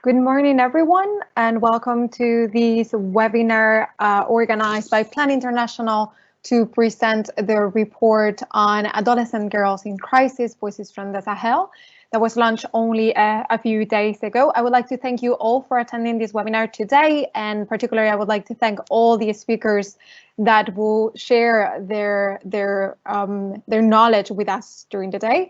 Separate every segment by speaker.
Speaker 1: Good morning, everyone, and welcome to this webinar organized by Plan International to present the report on adolescent girls in crisis, voices from the Sahel, that was launched only a few days ago. I would like to thank you all for attending this webinar today, and particularly I would like to thank all the speakers that will share their knowledge with us during the day.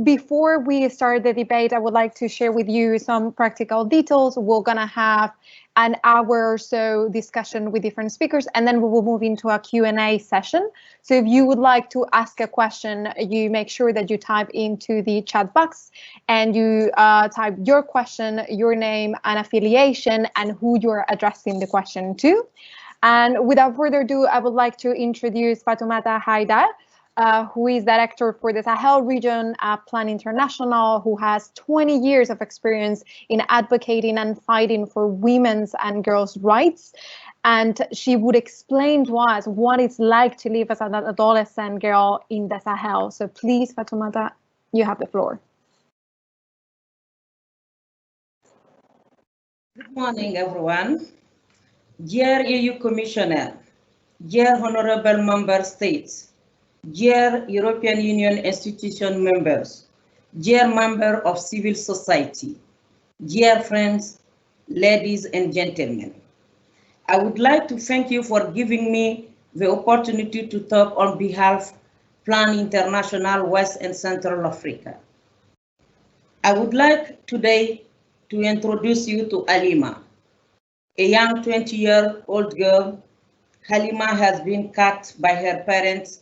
Speaker 1: Before we start the debate, I would like to share with you some practical details. We're gonna have an hour or so discussion with different speakers, and then we will move into a Q&A session. So if you would like to ask a question, you make sure that you type into the chat box and you type your question, your name and affiliation, and who you're addressing the question to. And without further ado, I would like to introduce Fatoumata Haidar, who is director for the Sahel region at Plan International, who has 20 years of experience in advocating and fighting for women's and girls' rights. And she would explain to us what it's like to live as an adolescent girl in the Sahel. So please, Fatoumata, you have the floor.
Speaker 2: Good morning, everyone. Dear EU Commissioner, dear Honorable Member States, dear European Union institution members, dear members of civil society, dear friends, ladies and gentlemen, I would like to thank you for giving me the opportunity to talk on behalf of Plan International West and Central Africa. I would like today to introduce you to Halima, a young 20-year-old girl. Halima has been cut by her parents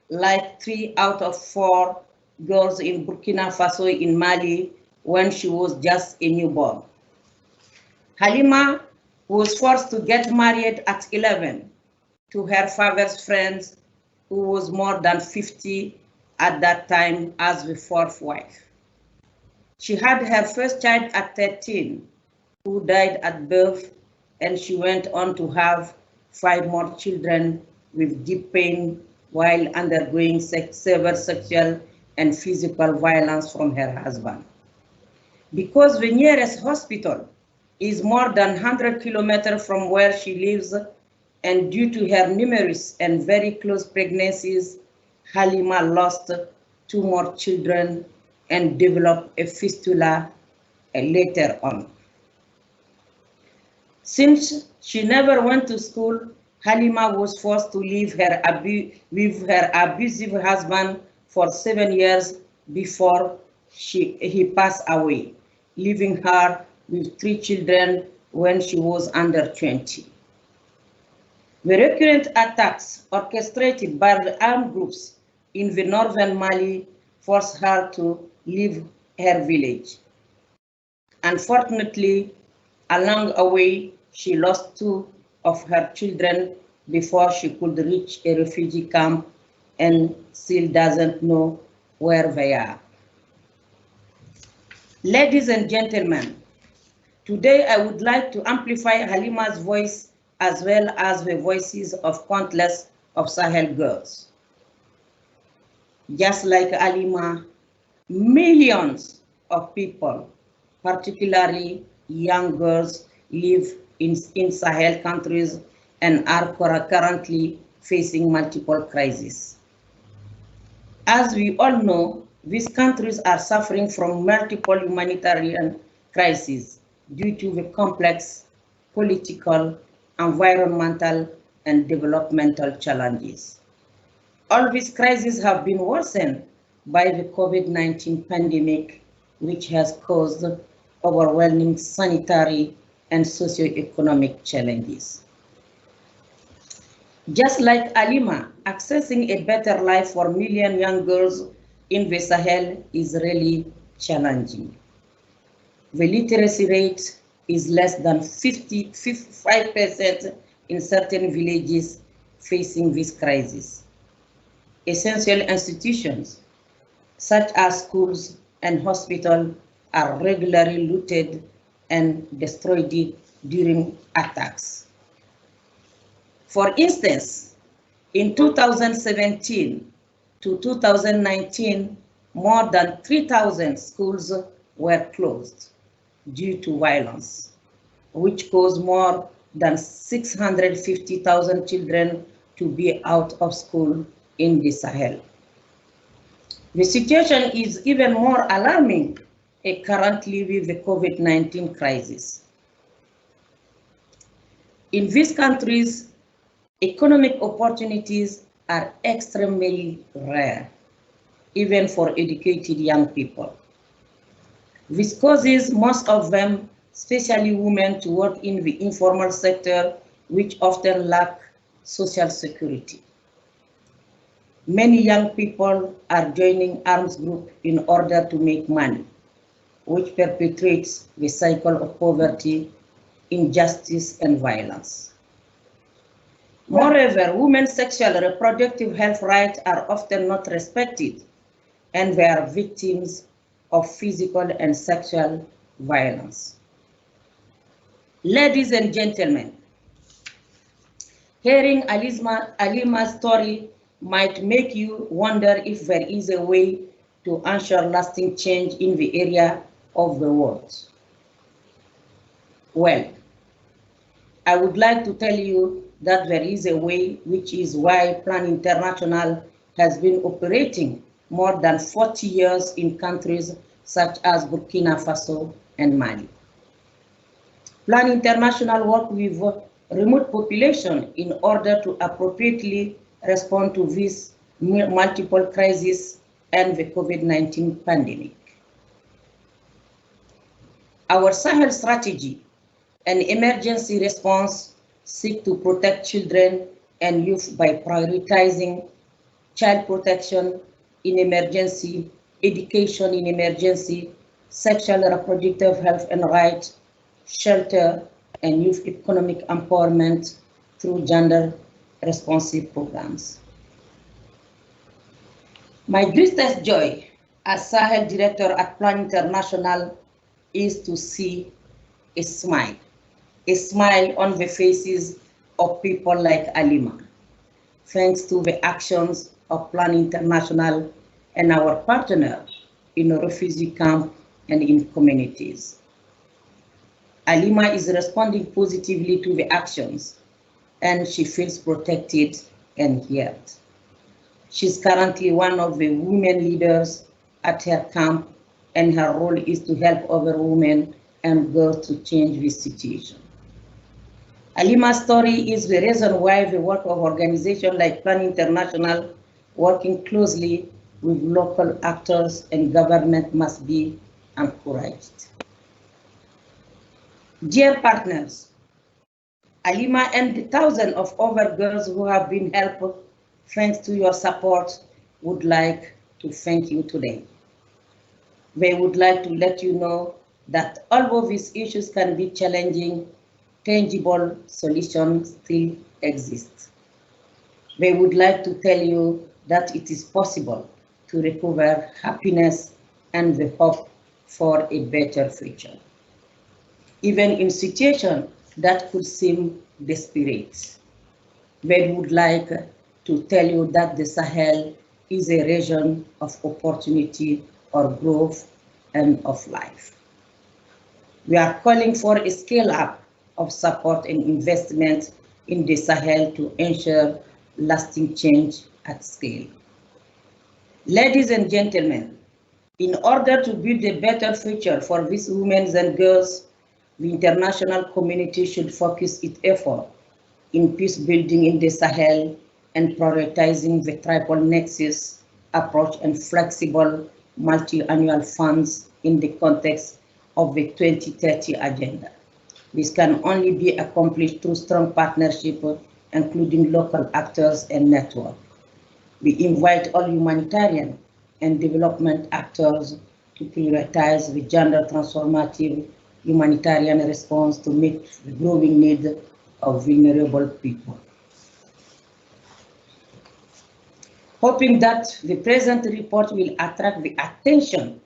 Speaker 2: like 3 out of 4 girls in Burkina Faso in Mali when she was just a newborn. Halima was forced to get married at 11 to her father's friends, who was more than 50 at that time as the 4th wife. She had her first child at 13, who died at birth, and she went on to have 5 more children with deep pain while undergoing severe sexual and physical violence from her husband. Because the nearest hospital is more than 100 kilometers from where she lives, and due to her numerous and very close pregnancies, Halima lost 2 more children and developed a fistula later on. Since she never went to school, Halima was forced to live with her abusive husband for 7 years before he passed away, leaving her with 3 children when she was under 20. The recurrent attacks orchestrated by the armed groups in the northern Mali forced her to leave her village. Unfortunately, along the way, she lost 2 of her children before she could reach a refugee camp and still doesn't know where they are. Ladies and gentlemen, today I would like to amplify Halima's voice as well as the voices of countless of Sahel girls. Just like Halima, millions of people, particularly young girls, live in Sahel countries and are currently facing multiple crises. As we all know, these countries are suffering from multiple humanitarian crises due to the complex political, environmental, and developmental challenges. All these crises have been worsened by the COVID-19 pandemic, which has caused overwhelming sanitary and socio-economic challenges. Just like Halima, accessing a better life for million young girls in the Sahel is really challenging. The literacy rate is less than 55% in certain villages facing this crisis. Essential institutions, such as schools and hospitals, are regularly looted and destroyed during attacks. For instance, in 2017 to 2019, more than 3,000 schools were closed. due to violence, which caused more than 650,000 children to be out of school in the Sahel. The situation is even more alarming currently with the COVID-19 crisis. In these countries, economic opportunities are extremely rare, even for educated young people. This causes most of them, especially women, to work in the informal sector, which often lack social security. Many young people are joining arms groups in order to make money, which perpetuates the cycle of poverty, injustice, and violence. Moreover, women's sexual and reproductive health rights are often not respected, and they are victims of physical and sexual violence. Ladies and gentlemen, hearing Alima's story might make you wonder if there is a way to ensure lasting change in the area of the world. Well, I would like to tell you that there is a way, which is why Plan International has been operating more than 40 years in countries such as Burkina Faso and Mali. Plan International works with remote population in order to appropriately respond to these multiple crises and the COVID-19 pandemic. Our Sahel strategy and emergency response seek to protect children and youth by prioritizing child protection in emergency, education in emergency, sexual and reproductive health and rights, shelter, and youth economic empowerment through gender-responsive programs. My greatest joy as Sahel Director at Plan International is to see a smile on the faces of people like Alima, thanks to the actions of Plan International and our partner in a refugee camp and in communities. Alima is responding positively to the actions, and she feels protected and heard. She's currently one of the women leaders at her camp, and her role is to help other women and girls to change this situation. Alima's story is the reason why the work of organizations like Plan International, working closely with local actors and government, must be encouraged. Dear partners, Alima and the thousands of other girls who have been helped thanks to your support would like to thank you today. They would like to let you know that although these issues can be challenging, tangible solutions still exist. They would like to tell you that it is possible to recover happiness and the hope for a better future, even in situations that could seem desperate. They would like to tell you that the Sahel is a region of opportunity or growth and of life. We are calling for a scale-up of support and investment in the Sahel to ensure lasting change at scale. Ladies and gentlemen, in order to build a better future for these women and girls, the international community should focus its effort in peace building in the Sahel and prioritizing the triple nexus approach and flexible multi-annual funds in the context of the 2030 agenda. This can only be accomplished through strong partnership, including local actors and networks. We invite all humanitarian and development actors to prioritize the gender transformative humanitarian response to meet the growing need of vulnerable people. Hoping that the present report will attract the attention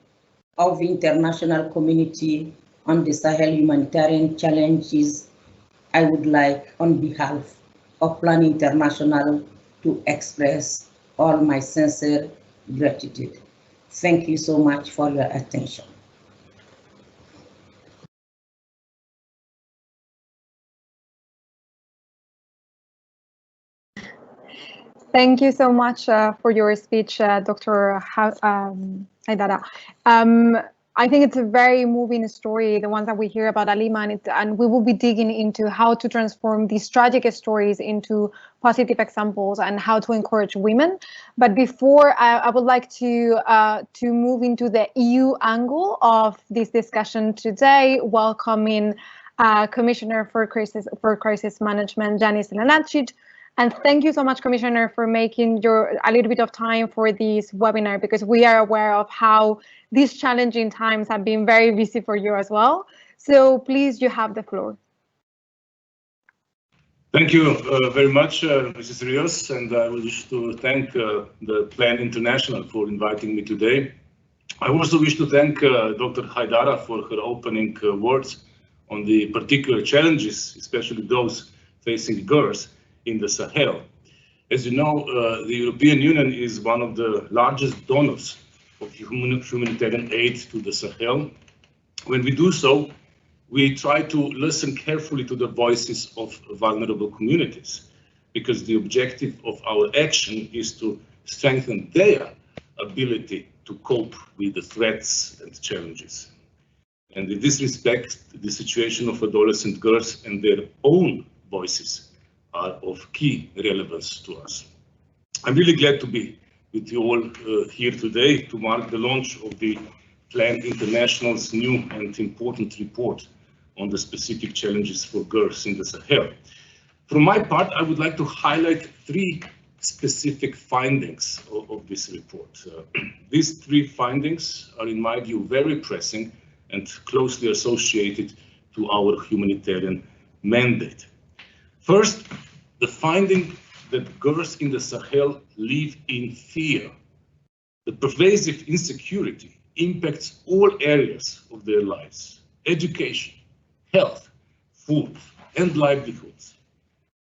Speaker 2: of the international community on the Sahel humanitarian challenges, I would like, on behalf of Plan International, to express all my sincere gratitude. Thank you so much for your attention.
Speaker 1: Thank you so much for your speech, Dr. Haidara. I think it's a very moving story, the ones that we hear about Alima, and we will be digging into how to transform these tragic stories into positive examples and how to encourage women. But before, I would like to move into the EU angle of this discussion today, welcoming Commissioner for Crisis Management, Janis Lenacic. And thank you so much, Commissioner, for making a little bit of time for this webinar, because we are aware of how these challenging times have been very busy for you as well. So please, you have the floor.
Speaker 3: Thank you very much, Mrs. Rios, and I wish to thank the Plan International for inviting me today. I also wish to thank Dr. Haidara for her opening words on the particular challenges, especially those facing girls in the Sahel. As you know, the European Union is one of the largest donors of humanitarian aid to the Sahel. When we do so, we try to listen carefully to the voices of vulnerable communities, because the objective of our action is to strengthen their ability to cope with the threats and challenges. And in this respect, the situation of adolescent girls and their own voices are of key relevance to us. I'm really glad to be with you all here today to mark the launch of the Plan International's new and important report on the specific challenges for girls in the Sahel. For my part, I would like to highlight three specific findings of this report. These three findings are, in my view, very pressing and closely associated to our humanitarian mandate. First, the finding that girls in the Sahel live in fear. The pervasive insecurity impacts all areas of their lives: education, health, food, and livelihoods.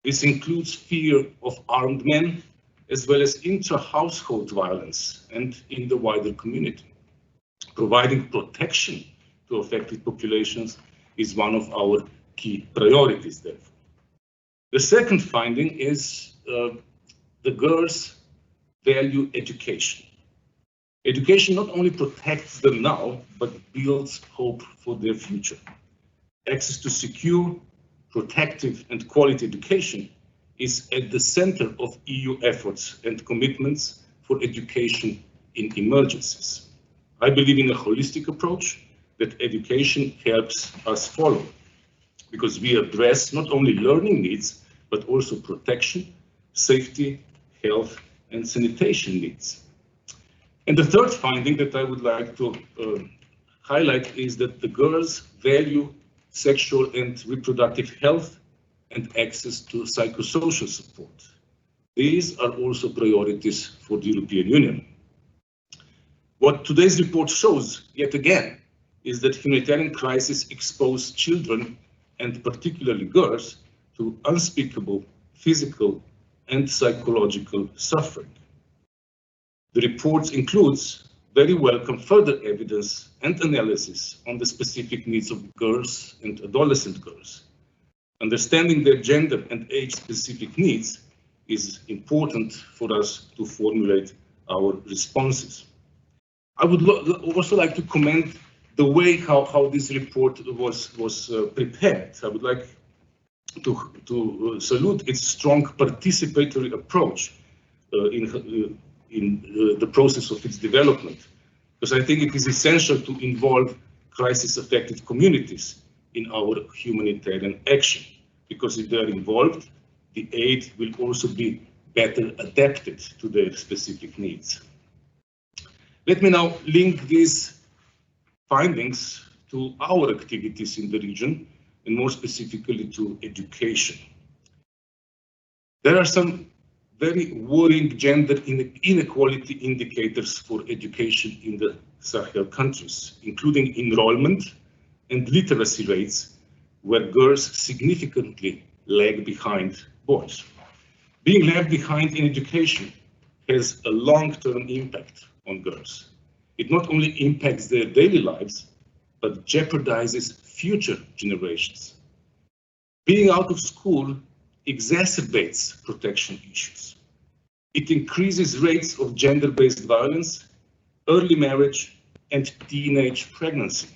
Speaker 3: This includes fear of armed men, as well as intra-household violence and in the wider community. Providing protection to affected populations is one of our key priorities, therefore. The second finding is the girls value education. Education not only protects them now, but builds hope for their future. Access to secure, protective, and quality education is at the center of EU efforts and commitments for education in emergencies. I believe in a holistic approach that education helps us follow, because we address not only learning needs, but also protection, safety, health, and sanitation needs. And the third finding that I would like to highlight is that the girls value sexual and reproductive health and access to psychosocial support. These are also priorities for the European Union. What today's report shows, yet again, is that humanitarian crises expose children, and particularly girls, to unspeakable physical and psychological suffering. The report includes very welcome further evidence and analysis on the specific needs of girls and adolescent girls. Understanding their gender and age-specific needs is important for us to formulate our responses. I would also like to commend the way how this report was prepared. I would like to salute its strong participatory approach in the process of its development, because I think it is essential to involve crisis-affected communities in our humanitarian action, because if they are involved, the aid will also be better adapted to their specific needs. Let me now link these findings to our activities in the region, and more specifically to education. There are some very worrying gender inequality indicators for education in the Sahel countries, including enrollment and literacy rates, where girls significantly lag behind boys. Being left behind in education has a long-term impact on girls. It not only impacts their daily lives, but jeopardizes future generations. Being out of school exacerbates protection issues. It increases rates of gender-based violence, early marriage, and teenage pregnancy.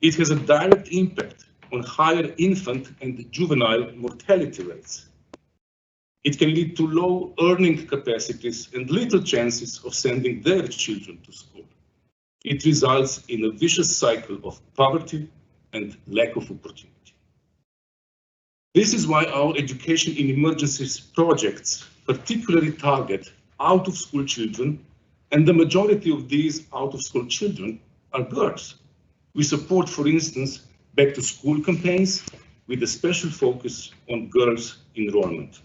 Speaker 3: It has a direct impact on higher infant and juvenile mortality rates. It can lead to low earning capacities and little chances of sending their children to school. It results in a vicious cycle of poverty and lack of opportunity. This is why our education in emergencies projects particularly target out-of-school children, and the majority of these out-of-school children are girls. We support, for instance, back-to-school campaigns with a special focus on girls' enrollment.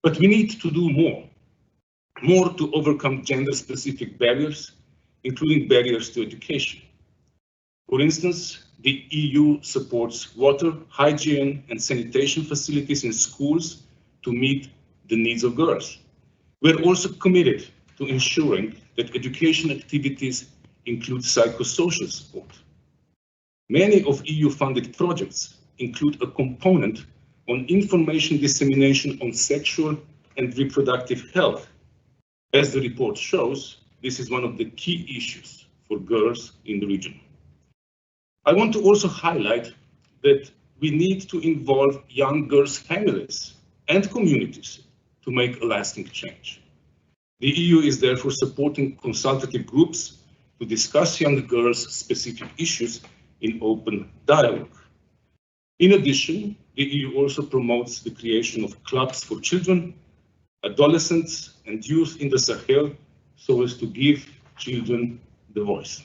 Speaker 3: But we need to do more to overcome gender-specific barriers, including barriers to education. For instance, the EU supports water, hygiene, and sanitation facilities in schools to meet the needs of girls. We're also committed to ensuring that education activities include psychosocial support. Many of EU-funded projects include a component on information dissemination on sexual and reproductive health. As the report shows, this is one of the key issues for girls in the region. I want to also highlight that we need to involve young girls' families and communities to make a lasting change. The EU is therefore supporting consultative groups to discuss young girls' specific issues in open dialogue. In addition, the EU also promotes the creation of clubs for children, adolescents, and youth in the Sahel so as to give children the voice.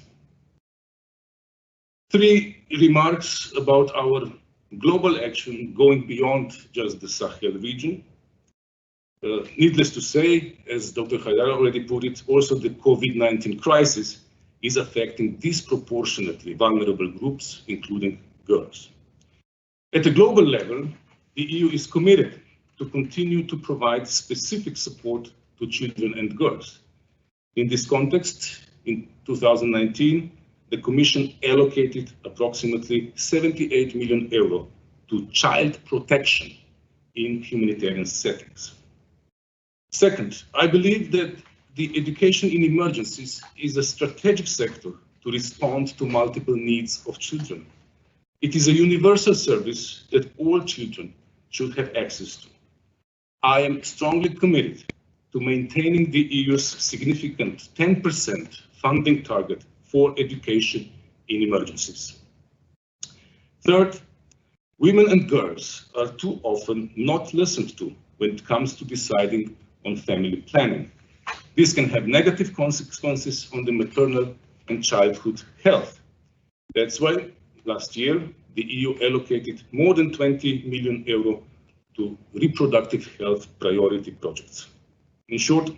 Speaker 3: 3 remarks about our global action going beyond just the Sahel region. Needless to say, as Dr. Haidara already put it, also the COVID-19 crisis is affecting disproportionately vulnerable groups, including girls. At a global level, the EU is committed to continue to provide specific support to children and girls. In this context, in 2019, the Commission allocated approximately 78 million euro to child protection in humanitarian settings. Second, I believe that the education in emergencies is a strategic sector to respond to multiple needs of children. It is a universal service that all children should have access to. I am strongly committed to maintaining the EU's significant 10% funding target for education in emergencies. Third, women and girls are too often not listened to when it comes to deciding on family planning. This can have negative consequences on the maternal and childhood health. That's why last year the EU allocated more than 20 million euro to reproductive health priority projects. In short,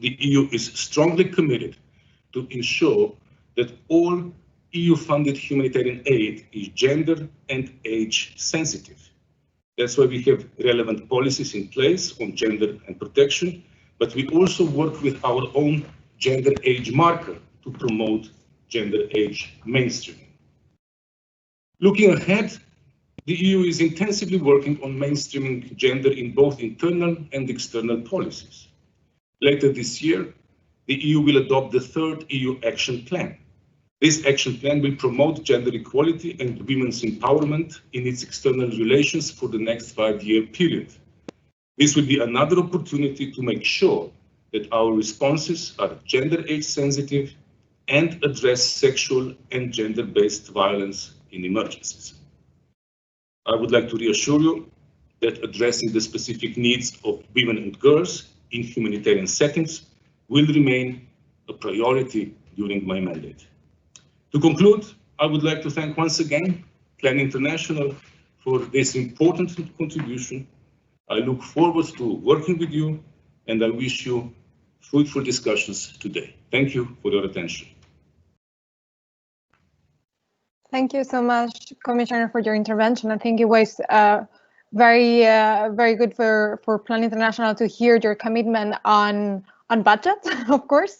Speaker 3: the EU is strongly committed to ensure that all EU-funded humanitarian aid is gender and age sensitive. That's why we have relevant policies in place on gender and protection, but we also work with our own gender age marker to promote gender age mainstreaming. Looking ahead, the EU is intensively working on mainstreaming gender in both internal and external policies. Later this year, the EU will adopt the 3rd EU Action Plan. This action plan will promote gender equality and women's empowerment in its external relations for the next 5-year period. This will be another opportunity to make sure that our responses are gender age sensitive and address sexual and gender-based violence in emergencies. I would like to reassure you that addressing the specific needs of women and girls in humanitarian settings will remain a priority during my mandate. To conclude, I would like to thank once again Plan International for this important contribution. I look forward to working with you, and I wish you fruitful discussions today. Thank you for your attention.
Speaker 1: Thank you so much, Commissioner, for your intervention. I think it was very good for Plan International to hear your commitment on budget, of course,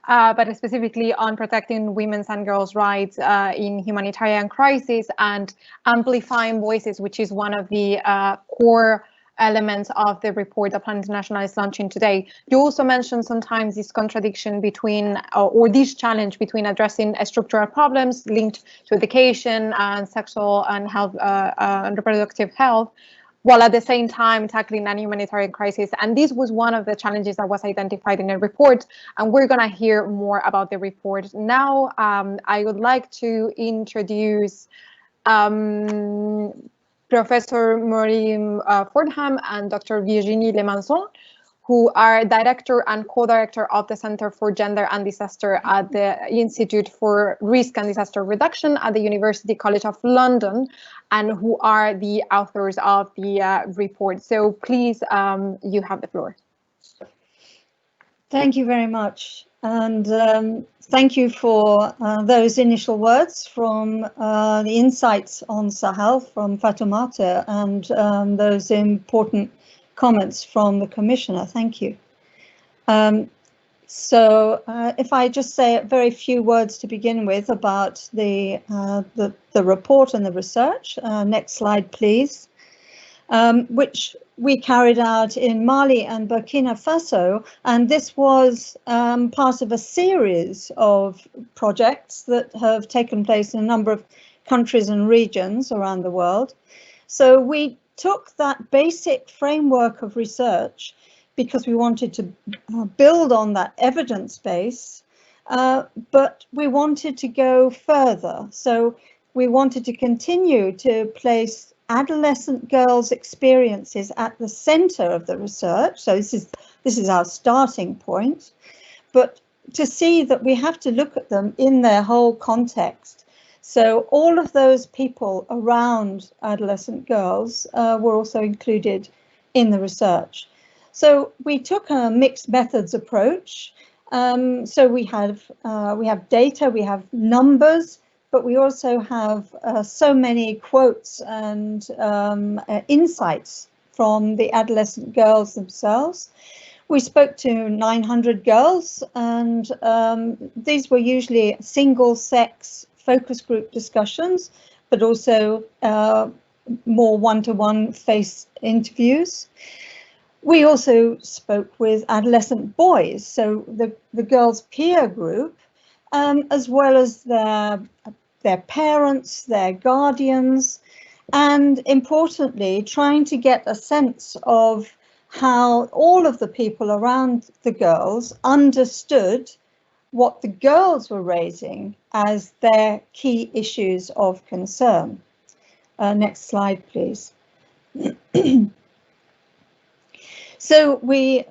Speaker 1: but specifically on protecting women's and girls' rights in humanitarian crisis and amplifying voices, which is one of the core elements of the report that Plan International is launching today. You also mentioned sometimes this contradiction between, or this challenge between addressing structural problems linked to education and sexual and health and reproductive health, while at the same time tackling a humanitarian crisis. And this was one of the challenges that was identified in the report, and we're going to hear more about the report. Now, I would like to introduce Professor Maureen Fordham and Dr. Virginie Lemanson, who are director and co-director of the Center for Gender and Disaster at the Institute for Risk and Disaster Reduction at the University College of London, and who are the authors of the report. So please, you have the floor.
Speaker 4: Thank you very much. And thank you for those initial words from the insights on Sahel from Fatoumata, and those important comments from the Commissioner. Thank you. So if I just say a very few words to begin with about the report and the research. Next slide, please. Which we carried out in Mali and Burkina Faso, and this was part of a series of projects that have taken place in a number of countries and regions around the world. So we took that basic framework of research because we wanted to build on that evidence base, but we wanted to go further. So we wanted to continue to place adolescent girls' experiences at the center of the research. So this is our starting point, but to see that we have to look at them in their whole context. So all of those people around adolescent girls were also included in the research. So we took a mixed methods approach. So we have data, we have numbers, but we also have so many quotes and insights from the adolescent girls themselves. We spoke to 900 girls, and these were usually single-sex focus group discussions, but also more one-to-one face interviews. We also spoke with adolescent boys, so the girls' peer group, as well as their parents, their guardians, and importantly, trying to get a sense of how all of the people around the girls understood what the girls were raising as their key issues of concern. Next slide, please. So we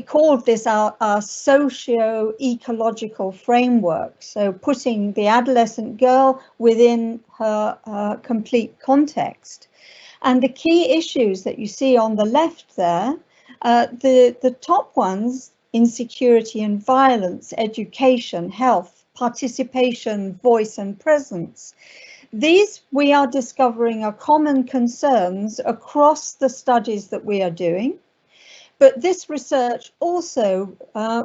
Speaker 4: called this our socio-ecological framework. So putting the adolescent girl within her complete context. And the key issues that you see on the left there, the top ones, insecurity and violence, education, health, participation, voice and presence. These we are discovering are common concerns across the studies that we are doing. But this research also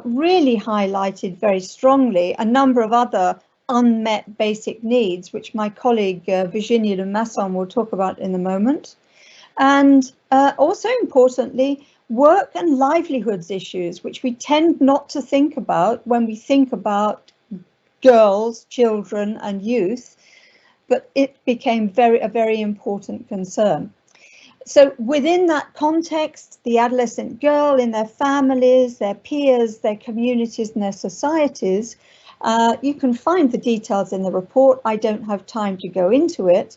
Speaker 4: really highlighted very strongly a number of other unmet basic needs, which my colleague Virginie Lemasson will talk about in a moment. And also importantly, work and livelihoods issues, which we tend not to think about when we think about girls, children and youth, but it became a very important concern. So within that context, the adolescent girl in their families, their peers, their communities and their societies, you can find the details in the report. I don't have time to go into it.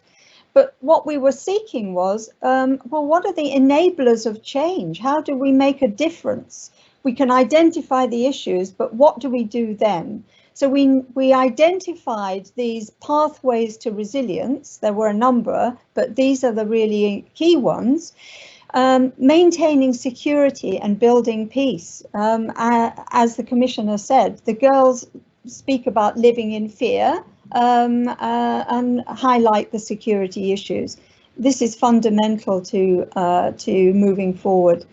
Speaker 4: But what we were seeking was, well, what are the enablers of change? How do we make a difference? We can identify the issues, but what do we do then? So we identified these pathways to resilience. There were a number, but these are the really key ones. Maintaining security and building peace. As the Commissioner said, the girls speak about living in fear and highlight the security issues. This is fundamental to moving forward.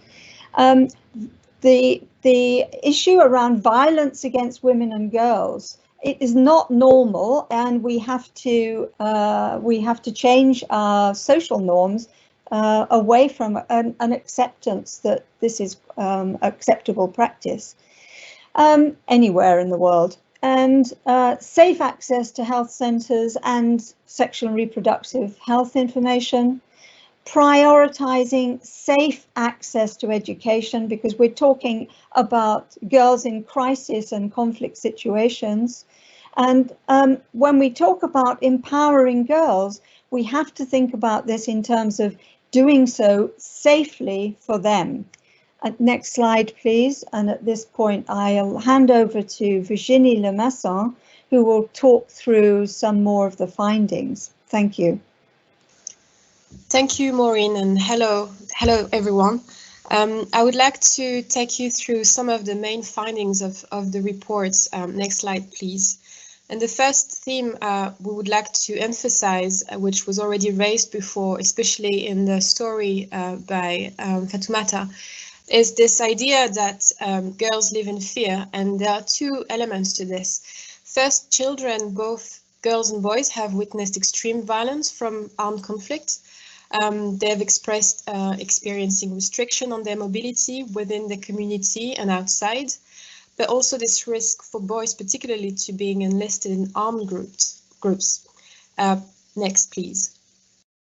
Speaker 4: The issue around violence against women and girls, it is not normal, and we have to change our social norms away from an acceptance that this is acceptable practice anywhere in the world. And safe access to health centres and sexual and reproductive health information, prioritising safe access to education, because we're talking about girls in crisis and conflict situations. And when we talk about empowering girls, we have to think about this in terms of doing so safely for them. Next slide, please. And at this point, I'll hand over to Virginie Lemasson, who will talk through some more of the findings. Thank you.
Speaker 5: Thank you, Maureen, and hello everyone. I would like to take you through some of the main findings of the reports. Next slide, please. And the first theme we would like to emphasize, which was already raised before, especially in the story by Fatoumata, is this idea that girls live in fear, and there are two elements to this. First, children, both girls and boys, have witnessed extreme violence from armed conflict. They have expressed experiencing restriction on their mobility within the community and outside, but also this risk for boys particularly to being enlisted in armed groups. Next, please.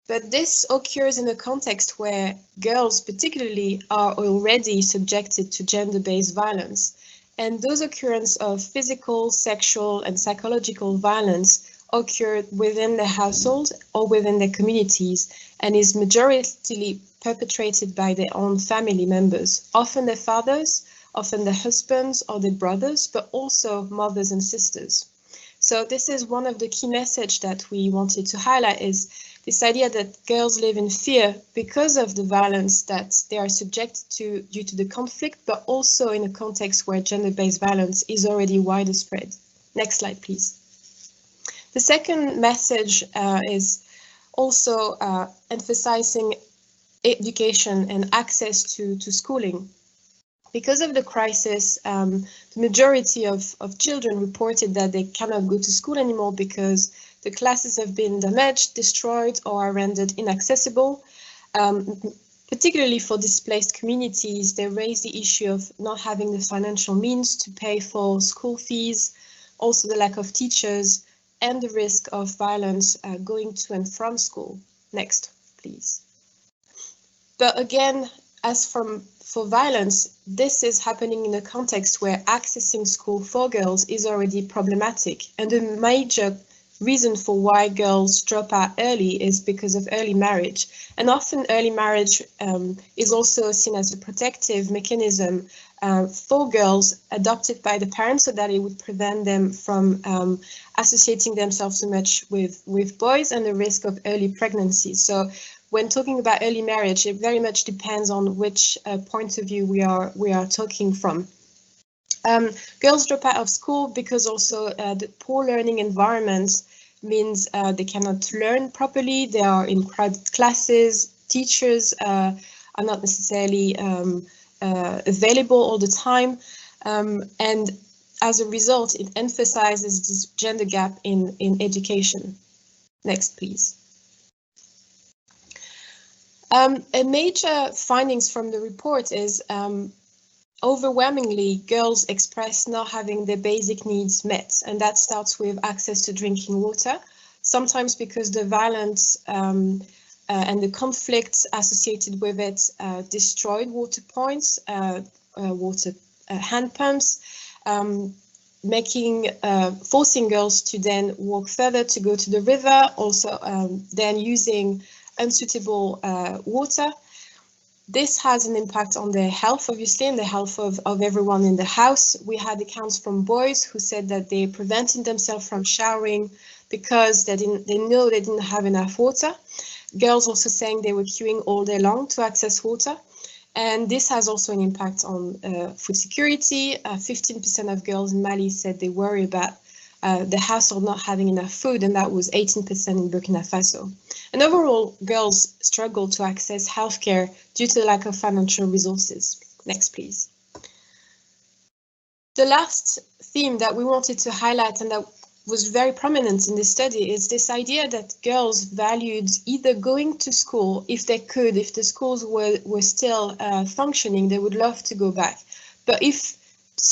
Speaker 5: But this occurs in a context where girls particularly are already subjected to gender-based violence. And those occurrences of physical, sexual, and psychological violence occur within the household or within their communities, and is majoritarily perpetrated by their own family members, often their fathers, often their husbands or their brothers, but also mothers and sisters. So this is one of the key messages that we wanted to highlight, is this idea that girls live in fear because of the violence that they are subjected to due to the conflict, but also in a context where gender-based violence is already widespread. Next slide, please. The second message is also emphasizing education and access to schooling. Because of the crisis, the majority of children reported that they cannot go to school anymore because the classes have been damaged, destroyed, or are rendered inaccessible. Particularly for displaced communities, they raise the issue of not having the financial means to pay for school fees, also the lack of teachers, and the risk of violence going to and from school. Next, please. But again, as for violence, this is happening in a context where accessing school for girls is already problematic. And the major reason for why girls drop out early is because of early marriage. And often early marriage is also seen as a protective mechanism for girls adopted by the parents, so that it would prevent them from associating themselves so much with boys and the risk of early pregnancy. So when talking about early marriage, it very much depends on which point of view we are talking from. Girls drop out of school because also the poor learning environment means they cannot learn properly. They are in crowded classes. Teachers are not necessarily available all the time. And as a result, it emphasizes this gender gap in education. Next, please. A major findings from the report is overwhelmingly, girls express not having their basic needs met, and that starts with access to drinking water, sometimes because the violence and the conflicts associated with it destroyed water points, water hand pumps, forcing girls to then walk further to go to the river, also then using unsuitable water. This has an impact on their health, obviously, and the health of everyone in the house. We had accounts from boys who said that they prevented themselves from showering because they know they didn't have enough water. Girls also saying they were queuing all day long to access water. And this has also an impact on food security. 15% of girls in Mali said they worry about the household not having enough food, and that was 18% in Burkina Faso. And overall, girls struggle to access healthcare due to the lack of financial resources. Next, please. The last theme that we wanted to highlight, and that was very prominent in this study is this idea that girls valued either going to school if they could, if the schools were still functioning, they would love to go back. But if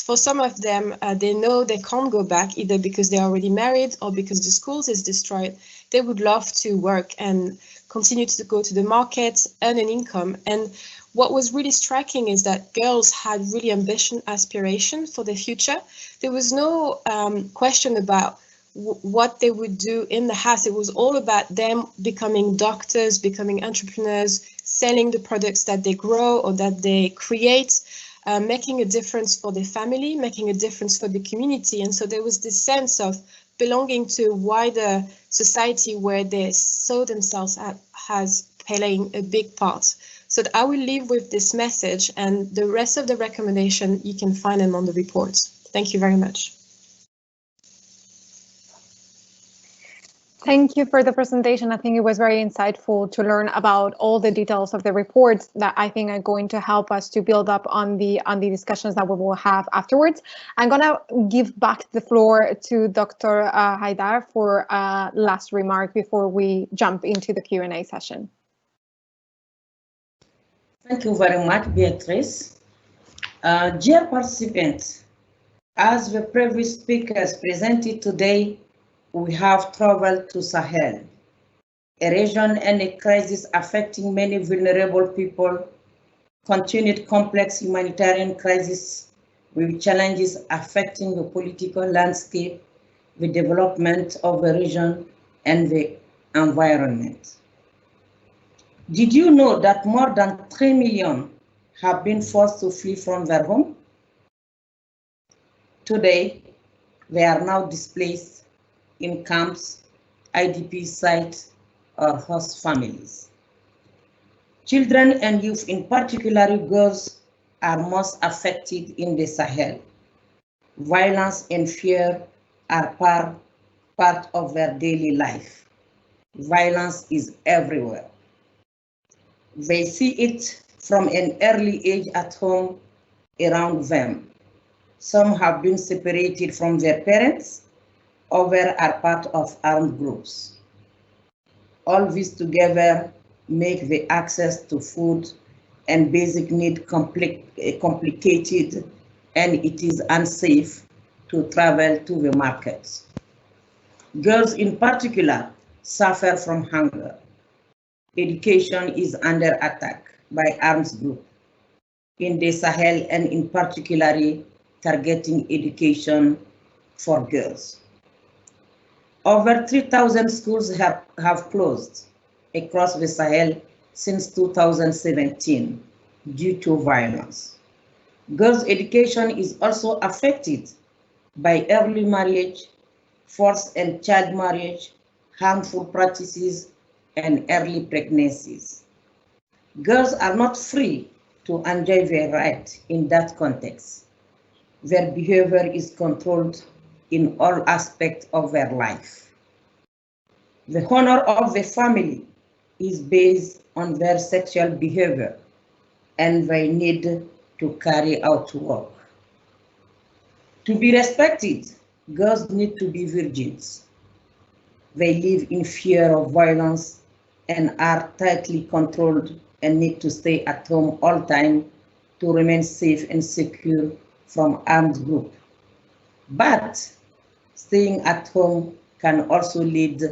Speaker 5: for some of them, they know they can't go back either because they're already married or because the schools is destroyed, they would love to work and continue to go to the market, earn an income. And what was really striking is that girls had really ambitious aspiration for their future. There was no question about what they would do in the house. It was all about them becoming doctors, becoming entrepreneurs, selling the products that they grow or that they create, making a difference for their family, making a difference for the community. And so there was this sense of belonging to a wider society where they saw themselves as playing a big part. So I will leave with this message, and the rest of the recommendation, you can find them on the report. Thank you very much.
Speaker 1: Thank you for the presentation. I think it was very insightful to learn about all the details of the reports that I think are going to help us to build up on the discussions that we will have afterwards. I'm going to give back the floor to Dr. Haidar for a last remark before we jump into the Q&A session.
Speaker 2: Thank you very much, Beatrice. Dear participants, as the previous speakers presented today, we have traveled to Sahel, a region and a crisis affecting many vulnerable people, continued complex humanitarian crisis with challenges affecting the political landscape, the development of the region, and the environment. Did you know that more than 3 million have been forced to flee from their home? Today, they are now displaced in camps, IDP sites, or host families. Children and youth, in particular girls, are most affected in the Sahel. Violence and fear are part of their daily life. Violence is everywhere. They see it from an early age at home around them. Some have been separated from their parents, others are part of armed groups. All this together make the access to food and basic need complicated, and it is unsafe to travel to the markets. Girls in particular suffer from hunger. Education is under attack by armed groups in the Sahel, and in particular targeting education for girls. Over 3,000 schools have closed across the Sahel since 2017 due to violence. Girls' education is also affected by early marriage, forced and child marriage, harmful practices, and early pregnancies. Girls are not free to enjoy their rights in that context. Their behavior is controlled in all aspects of their life. The honor of the family is based on their sexual behavior, and they need to carry out work. To be respected, girls need to be virgins. They live in fear of violence and are tightly controlled and need to stay at home all the time to remain safe and secure from armed groups. But staying at home can also lead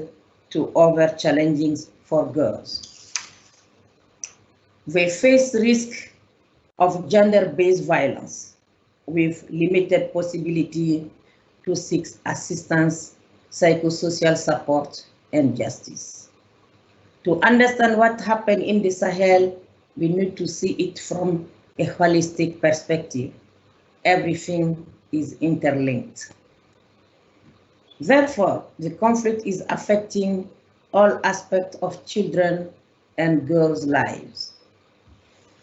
Speaker 2: to other challenges for girls. They face risk of gender-based violence with limited possibility to seek assistance, psychosocial support, and justice. To understand what happened in the Sahel, we need to see it from a holistic perspective. Everything is interlinked. Therefore, the conflict is affecting all aspects of children and girls' lives.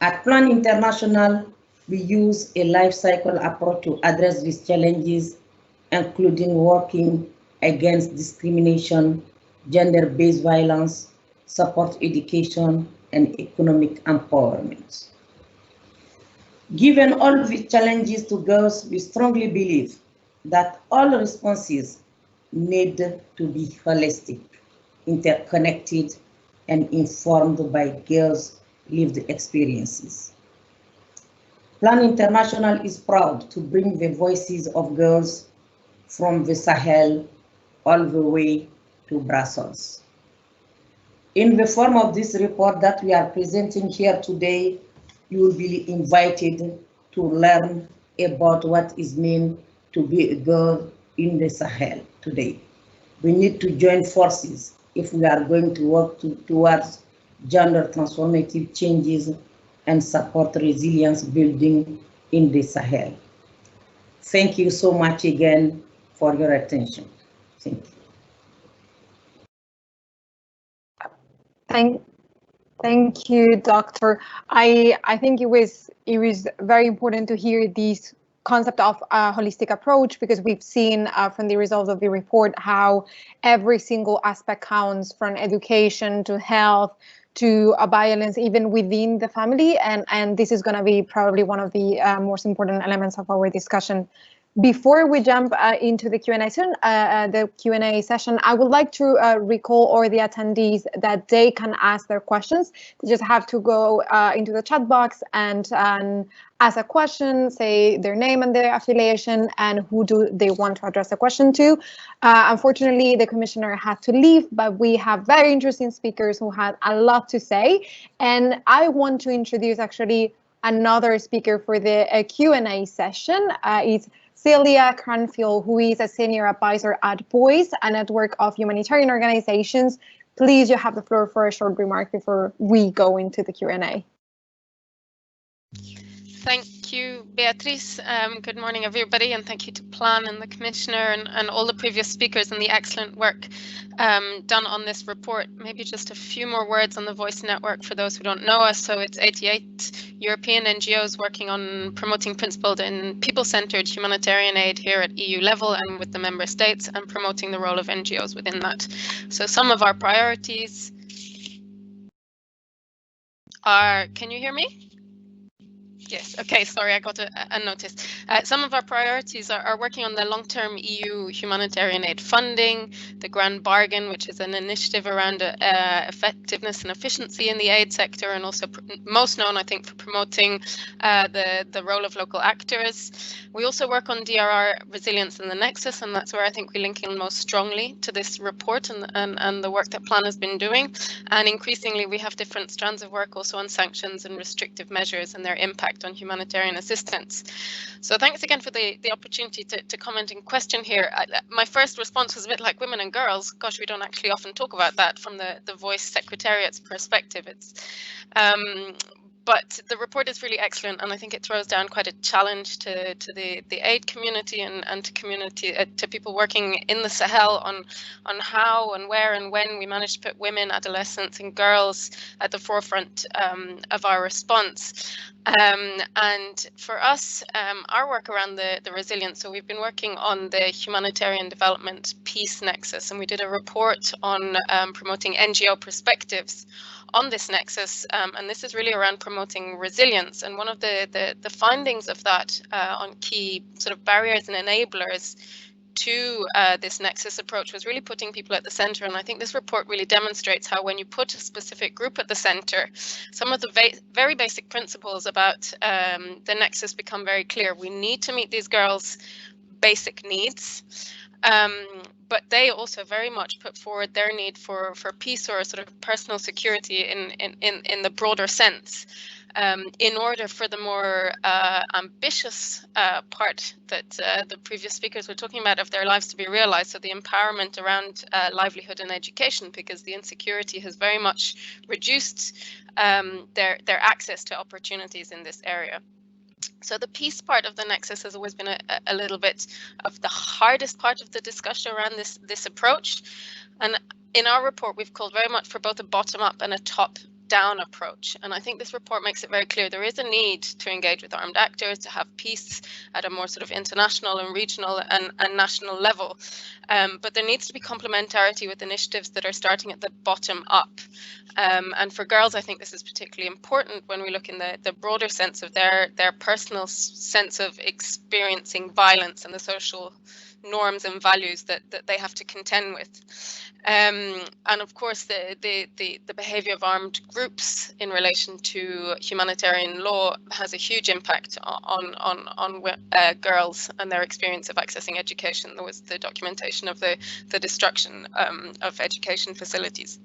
Speaker 2: At Plan International, we use a life cycle approach to address these challenges, including working against discrimination, gender-based violence, support education, and economic empowerment. Given all these challenges to girls, we strongly believe that all responses need to be holistic, interconnected, and informed by girls' lived experiences. Plan International is proud to bring the voices of girls from the Sahel all the way to Brussels. In the form of this report that we are presenting here today, you will be invited to learn about what is meant to be a girl in the Sahel today. We need to join forces if we are going to work towards gender transformative changes and support resilience building in the Sahel. Thank you so much again for your attention. Thank you.
Speaker 1: Thank you, Doctor. I think it was very important to hear this concept of a holistic approach, because we've seen from the results of the report how every single aspect counts, from education to health to violence, even within the family, and this is going to be probably one of the most important elements of our discussion. Before we jump into the Q&A session, I would like to recall all the attendees that they can ask their questions. They just have to go into the chat box and ask a question, say their name and their affiliation, and who do they want to address the question to. Unfortunately, the commissioner had to leave, but we have very interesting speakers who had a lot to say. And I want to introduce actually another speaker for the Q&A session. It's Celia Cranfield, who is a senior advisor at BOYS, a network of humanitarian organizations. Please, you have the floor for a short remark before we go into the Q&A.
Speaker 6: Thank you, Beatrice. Good morning, everybody, and thank you to Plan and the Commissioner and all the previous speakers and the excellent work done on this report. Maybe just a few more words on the Voice Network for those who don't know us. So it's 88 European NGOs working on promoting principled and people-centered humanitarian aid here at EU level and with the member states, and promoting the role of NGOs within that. So some of our priorities are, can you hear me? Yes, okay, sorry, I got a notice. Some of our priorities are working on the long-term EU humanitarian aid funding, the Grand Bargain, which is an initiative around effectiveness and efficiency in the aid sector, and also most known, I think, for promoting the role of local actors. We also work on DRR resilience in the Nexus, and that's where I think we link in most strongly to this report and the work that Plan has been doing. And increasingly, we have different strands of work also on sanctions and restrictive measures and their impact on humanitarian assistance. So thanks again for the opportunity to comment and question here. My first response was a bit like women and girls. Gosh, we don't actually often talk about that from the Voice Secretariat's perspective. But the report is really excellent, and I think it throws down quite a challenge to the aid community and to people working in the Sahel on how and where and when we manage to put women, adolescents, and girls at the forefront of our response. And for us, our work around the resilience, so we've been working on the humanitarian development peace nexus, and we did a report on promoting NGO perspectives on this nexus, and this is really around promoting resilience. And one of the findings of that on key sort of barriers and enablers to this nexus approach was really putting people at the center. And I think this report really demonstrates how when you put a specific group at the center, some of the very basic principles about the nexus become very clear. We need to meet these girls' basic needs. But they also very much put forward their need for peace or sort of personal security in the broader sense, in order for the more ambitious part that the previous speakers were talking about of their lives to be realized. So the empowerment around livelihood and education, because the insecurity has very much reduced their access to opportunities in this area. So the peace part of the nexus has always been a little bit of the hardest part of the discussion around this approach. And in our report, we've called very much for both a bottom-up and a top-down top-down approach. And I think this report makes it very clear there is a need to engage with armed actors, to have peace at a more sort of international and regional and national level. But there needs to be complementarity with initiatives that are starting at the bottom up. And for girls, I think this is particularly important when we look in the broader sense of their personal sense of experiencing violence and the social norms and values that they have to contend with. And of course, the behavior of armed groups in relation to humanitarian law has a huge impact on girls and their experience of accessing education. There was the documentation of the destruction of education facilities.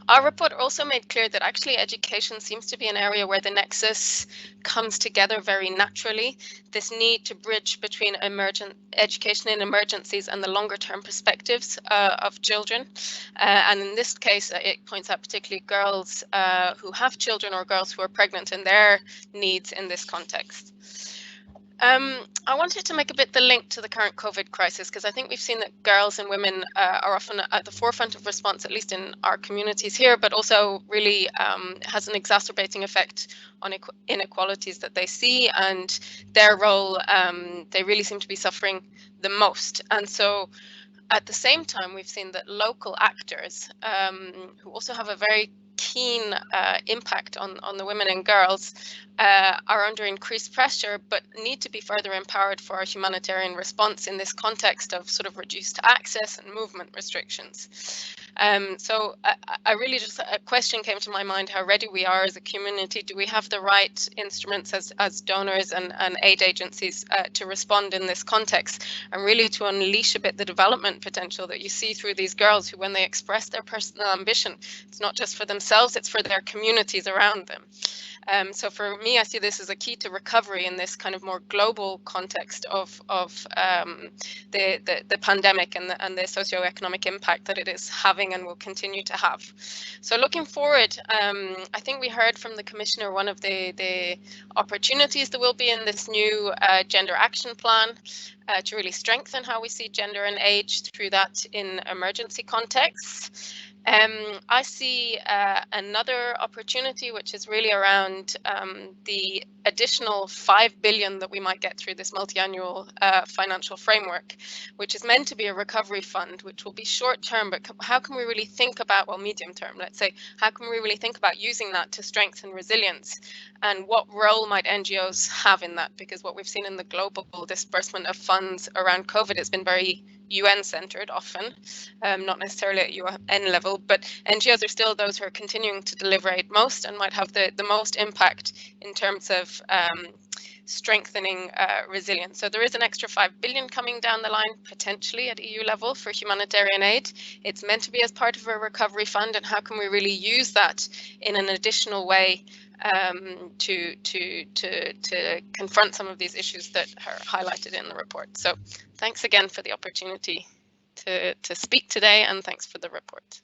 Speaker 6: Our report also made clear that actually education seems to be an area where the nexus comes together very naturally. This need to bridge between education in emergencies and the longer term perspectives of children. And in this case, it points out particularly girls who have children or girls who are pregnant and their needs in this context. I wanted to make a bit the link to the current COVID crisis, because I think we've seen that girls and women are often at the forefront of response, at least in our communities here, but also really has an exacerbating effect on inequalities that they see, and their role, they really seem to be suffering the most. And so at the same time, we've seen that local actors who also have a very keen impact on the women and girls are under increased pressure, but need to be further empowered for our humanitarian response in this context of sort of reduced access and movement restrictions. So I really just, a question came to my mind, how ready we are as a community. Do we have the right instruments as donors and aid agencies to respond in this context, and really to unleash a bit the development potential that you see through these girls who, when they express their personal ambition, it's not just for themselves, it's for their communities around them. So for me, I see this as a key to recovery in this kind of more global context of the pandemic and the socio-economic impact that it is having and will continue to have. So looking forward, I think we heard from the Commissioner one of the opportunities that will be in this new gender action plan to really strengthen how we see gender and age through that in emergency contexts. I see another opportunity, which is really around the additional 5 billion that we might get through this multi-annual financial framework, which is meant to be a recovery fund, which will be short term, but how can we really think about, well, medium term, let's say, how can we really think about using that to strengthen resilience, and what role might NGOs have in that? Because what we've seen in the global disbursement of funds around COVID has been very UN-centered often, not necessarily at UN level, but NGOs are still those who are continuing to deliver aid most and might have the most impact in terms of strengthening resilience. So there is an extra 5 billion coming down the line, potentially at EU level, for humanitarian aid. It's meant to be as part of a recovery fund, and how can we really use that in an additional way to confront some of these issues that are highlighted in the report. So thanks again for the opportunity to speak today, and thanks for the report.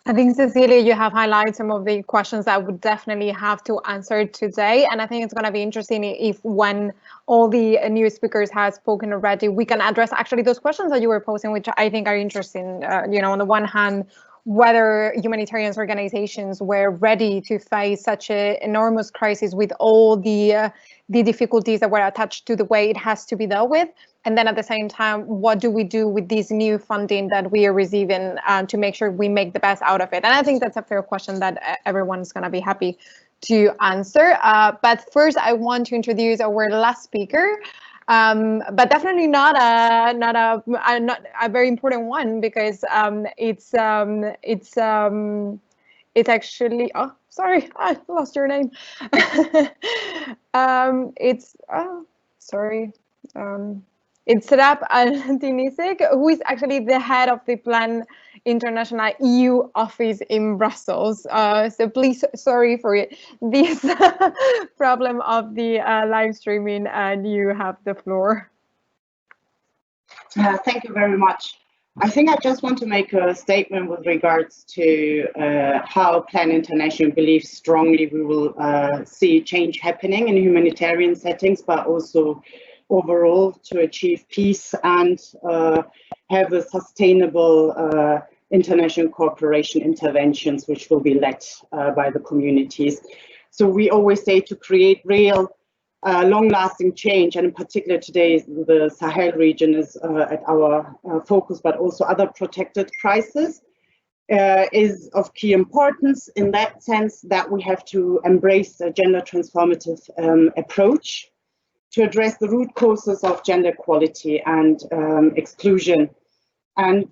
Speaker 1: I think, Cecilia, you have highlighted some of the questions that I would definitely have to answer today. And I think it's going to be interesting if, when all the new speakers have spoken already, we can address actually those questions that you were posing, which I think are interesting. You know, on the one hand, whether humanitarian organizations were ready to face such an enormous crisis with all the difficulties that were attached to the way it has to be dealt with. And then at the same time, what do we do with this new funding that we are receiving to make sure we make the best out of it? And I think that's a fair question that everyone's going to be happy to answer. But first, I want to introduce our last speaker, but definitely not a very important one, because it's actually, oh, sorry, I lost your name. It's Serap Al-Tinisic, who is actually the head of the Plan International EU office in Brussels. So please, sorry for this problem of the live streaming, and you have the floor.
Speaker 7: Thank you very much. I think I just want to make a statement with regards to how Plan International believes strongly we will see change happening in humanitarian settings, but also overall to achieve peace and have a sustainable international cooperation interventions, which will be led by the communities. So we always say to create real long-lasting change, and in particular today the Sahel region is at our focus, but also other protected crises, is of key importance in that sense that we have to embrace a gender transformative approach to address the root causes of gender equality and exclusion, and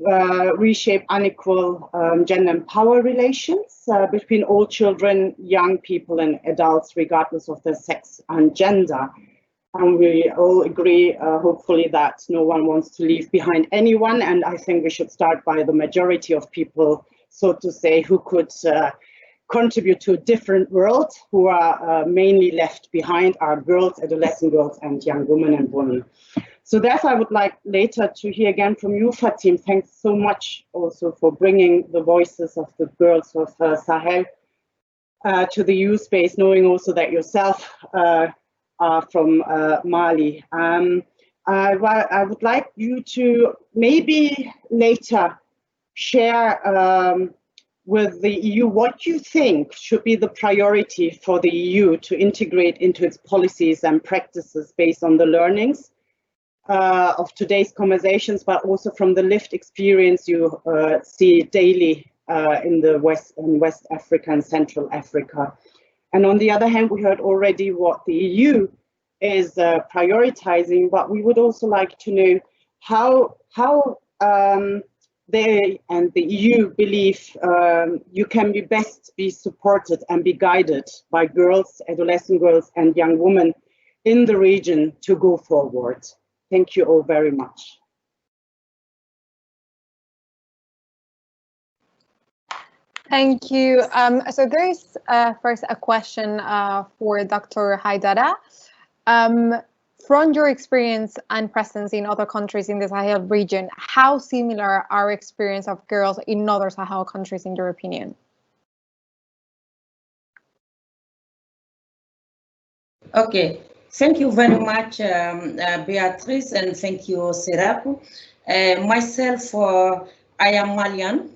Speaker 7: reshape unequal gender and power relations between all children, young people and adults, regardless of their sex and gender. And we all agree, hopefully, that no one wants to leave behind anyone. And I think we should start by the majority of people, so to say, who could contribute to a different world, who are mainly left behind are girls, adolescent girls and young women and women. So therefore, I would like later to hear again from you, Fatim. Thanks so much also for bringing the voices of the girls of Sahel to the EU space, knowing also that yourself are from Mali. I would like you to maybe later share with the EU what you think should be the priority for the EU to integrate into its policies and practices based on the learnings of today's conversations, but also from the lived experience you see daily in the West Africa and Central Africa. And on the other hand, we heard already what the EU is prioritizing, but we would also like to know how they and the EU believe you can best be supported and be guided by girls, adolescent girls and young women in the region to go forward. Thank you all very much.
Speaker 1: Thank you. So there is first a question for Dr. Haidara. From your experience and presence in other countries in the Sahel region, how similar are experience of girls in other Sahel countries in your opinion?
Speaker 2: Okay, thank you very much, Beatrice, and thank you, Serap. Myself, I am Malian.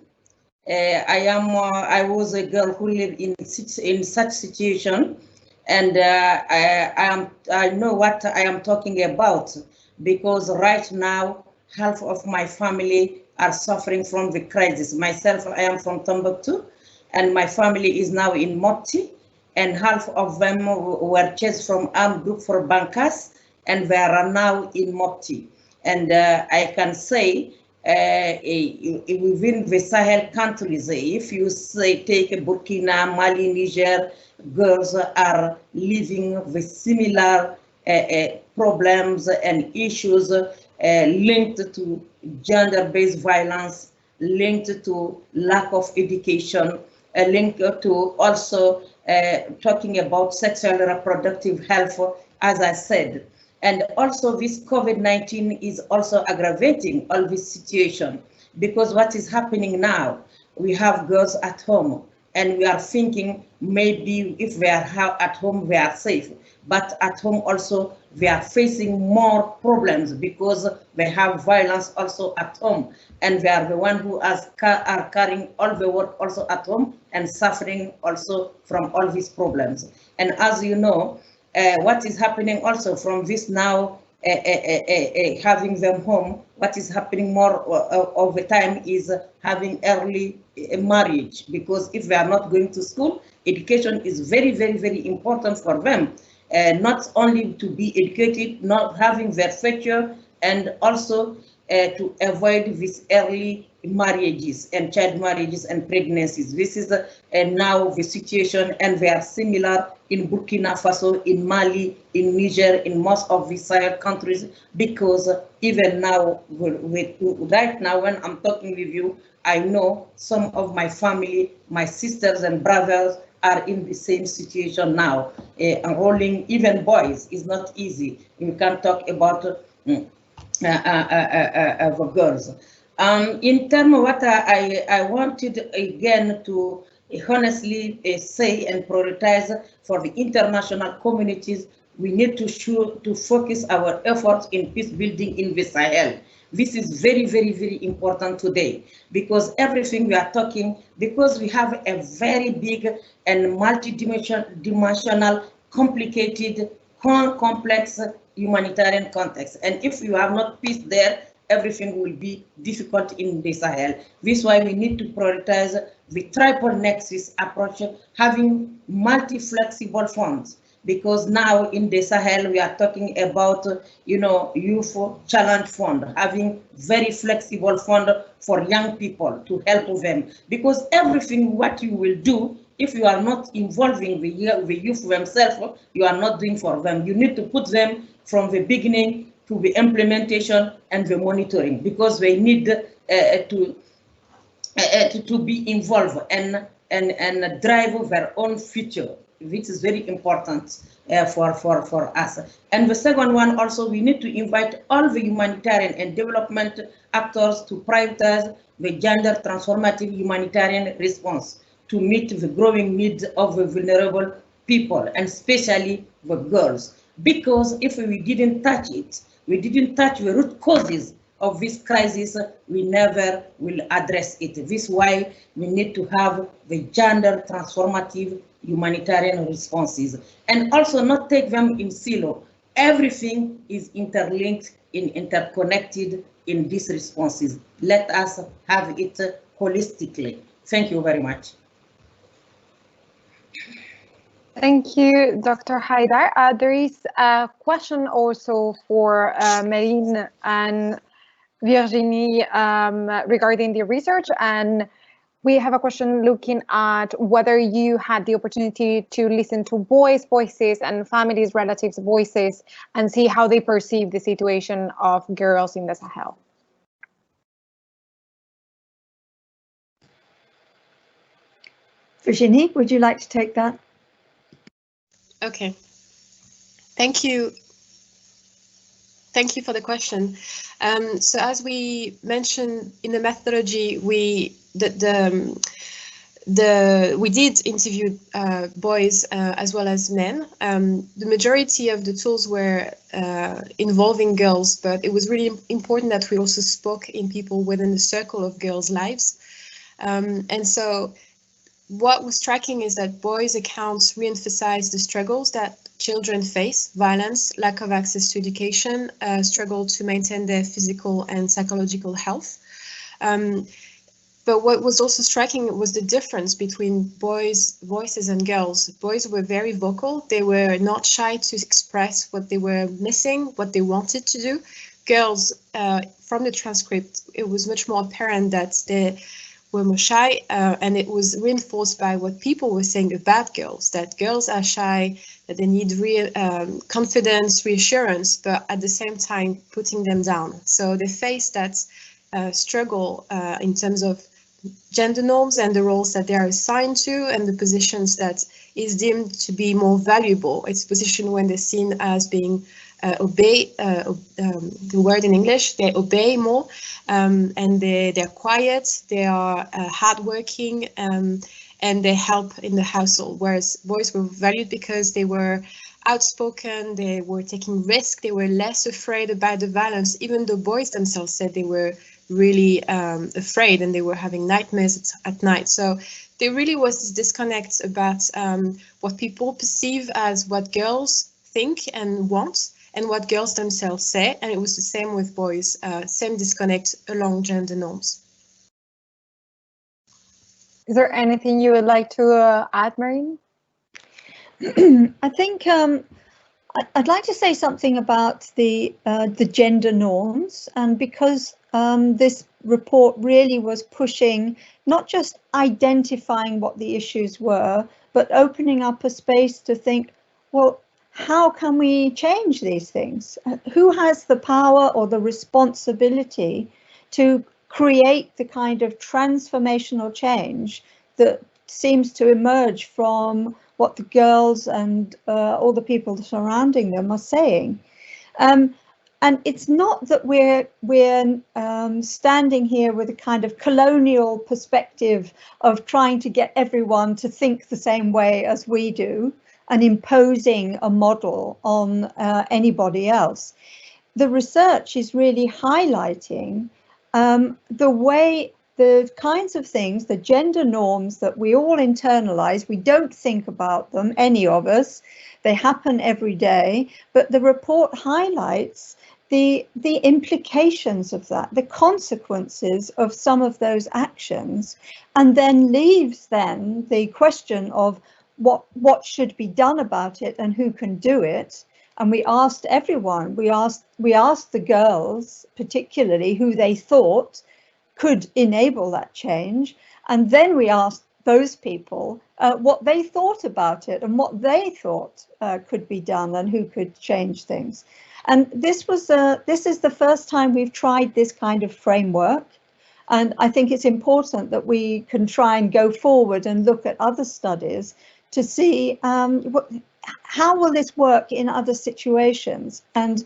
Speaker 2: I was a girl who lived in such situation. And I know what I am talking about, because right now, half of my family are suffering from the crisis. Myself, I am from Timbuktu, and my family is now in Mopti, and half of them were chased from armed group for Bankas, and they are now in Mopti. And I can say, within the Sahel countries, if you say take Burkina, Mali, Niger, girls are living with similar problems and issues linked to gender-based violence, linked to lack of education, linked to also talking about sexual and reproductive health, as I said. And also this COVID-19 is also aggravating all this situation, because what is happening now, we have girls at home, and we are thinking maybe if they are at home, they are safe. But at home also, they are facing more problems because they have violence also at home. And they are the one who are carrying all the work also at home and suffering also from all these problems. And as you know, what is happening also from this now, having them home, what is happening more of the time is having early marriage, because if they are not going to school, education is very, very, very important for them. Not only to be educated, not having their future, and also to avoid these early marriages and child marriages and pregnancies. This is now the situation, and they are similar in Burkina Faso, in Mali, in Niger, in most of the Sahel countries, because even now, right now when I'm talking with you, I know some of my family, my sisters and brothers are in the same situation now. Enrolling even boys is not easy. You can talk about the girls. In terms of what I wanted again to honestly say and prioritize for the international communities we need to focus our efforts in peace building in the Sahel. This is very, very, very important today, because everything we are talking, because we have a very big and multi-dimensional, complicated, complex humanitarian context. And if you have not peace there, everything will be difficult in the Sahel. This is why we need to prioritize the triple nexus approach, having multi-flexible funds. Because now in the Sahel, we are talking about, youth challenge fund, having very flexible fund for young people to help them. Because everything what you will do, if you are not involving the youth themselves, you are not doing for them. You need to put them from the beginning to the implementation and the monitoring, because they need to be involved and drive their own future, which is very important for us. And the second one also, we need to invite all the humanitarian and development actors to prioritize the gender transformative humanitarian response to meet the growing needs of the vulnerable people, and especially the girls. Because if we didn't touch it, we didn't touch the root causes of this crisis, we never will address it. This is why we need to have the gender transformative humanitarian responses, and also not take them in silo. Everything is interlinked and interconnected in these responses. Let us have it holistically. Thank you very much.
Speaker 1: Thank you, Dr. Haidar. There is a question also for Marine and Virginie regarding the research, and we have a question looking at whether you had the opportunity to listen to boys' voices and families' relatives' voices and see how they perceive the situation of girls in the Sahel.
Speaker 4: Virginie, would you like to take that?
Speaker 5: Okay. Thank you. Thank you for the question. So as we mentioned in the methodology, we did interview boys as well as men. The majority of the tools were involving girls, but it was really important that we also spoke in people within the circle of girls' lives. And so what was striking is that boys' accounts re-emphasize the struggles that children face: violence, lack of access to education, struggle to maintain their physical and psychological health. But what was also striking was the difference between boys' voices and girls. Boys were very vocal. They were not shy to express what they were missing, what they wanted to do. Girls, from the transcript, it was much more apparent that they were more shy, and it was reinforced by what people were saying about girls, that girls are shy, that they need confidence, reassurance, but at the same time putting them down. So they face that struggle in terms of gender norms and the roles that they are assigned to and the positions that is deemed to be more valuable. It's a position when they're seen as being the word in English, they obey more, and they're quiet, they are hardworking, and they help in the household, whereas boys were valued because they were outspoken, they were taking risks, they were less afraid about the violence, even though boys themselves said they were really afraid and they were having nightmares at night. So there really was this disconnect about what people perceive as what girls think and want, and what girls themselves say, and it was the same with boys, same disconnect along gender norms.
Speaker 1: Is there anything you would like to add, Marine?
Speaker 4: I think I'd like to say something about the gender norms, and because this report really was pushing not just identifying what the issues were, but opening up a space to think, well, how can we change these things? Who has the power or the responsibility to create the kind of transformational change that seems to emerge from what the girls and all the people surrounding them are saying? And it's not that we're standing here with a kind of colonial perspective of trying to get everyone to think the same way as we do. and imposing a model on anybody else. The research is really highlighting the kinds of things, the gender norms that we all internalize. We don't think about them, any of us. They happen every day, but the report highlights the implications of that, the consequences of some of those actions, and then leaves then the question of what should be done about it and who can do it. And we asked everyone, we asked the girls particularly who they thought could enable that change, and then we asked those people what they thought about it and what they thought could be done and who could change things. And this is the first time we've tried this kind of framework, and I think it's important that we can try and go forward and look at other studies to see how will this work in other situations, and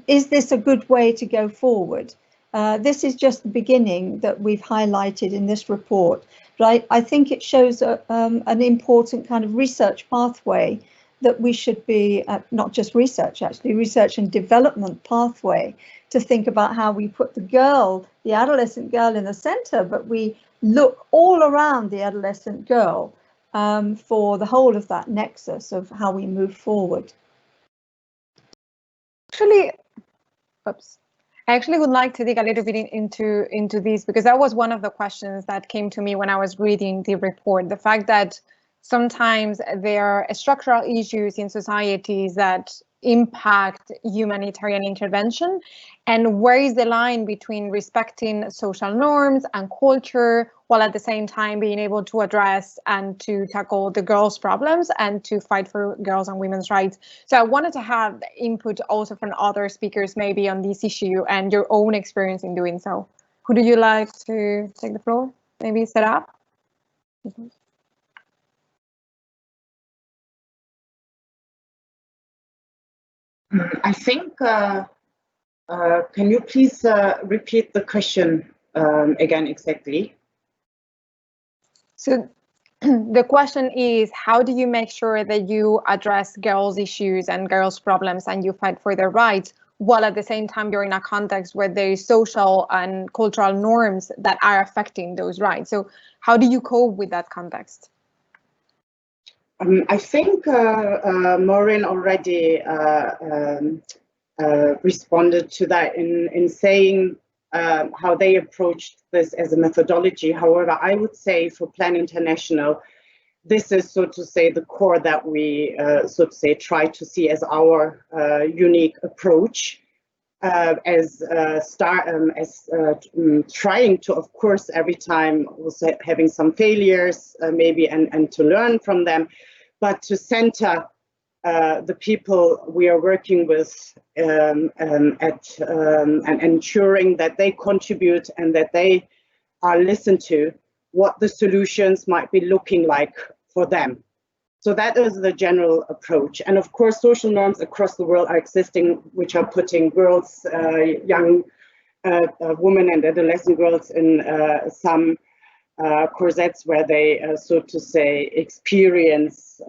Speaker 4: is this a good way to go forward? This is just the beginning that we've highlighted in this report, but I think it shows an important kind of research pathway that we should be, not just research actually, research and development pathway to think about how we put the adolescent girl in the center, but we look all around the adolescent girl for the whole of that nexus of how we move forward.
Speaker 1: I actually would like to dig a little bit into this, because that was one of the questions that came to me when I was reading the report. The fact that sometimes there are structural issues in societies that impact humanitarian intervention, and where is the line between respecting social norms and culture while at the same time being able to address and to tackle the girls' problems and to fight for girls' and women's rights. So I wanted to have input also from other speakers maybe on this issue and your own experience in doing so. Who do you like to take the floor? Maybe set up?
Speaker 7: I think, can you please repeat the question again exactly?
Speaker 1: So the question is, how do you make sure that you address girls' issues and girls' problems and you fight for their rights, while at the same time you're in a context where there is social and cultural norms that are affecting those rights? So how do you cope with that context?
Speaker 7: I think Maureen already responded to that in saying how they approached this as a methodology. However, I would say for Plan International, this is, so to say, the core that we, so to say, try to see as our unique approach, as trying to, of course, every time also having some failures, maybe, and to learn from them, but to center the people we are working with and ensuring that they contribute and that they are listened to, what the solutions might be looking like for them. So that is the general approach. And of course, social norms across the world are existing, which are putting girls, young women and adolescent girls in some corsets where they, so to say, experience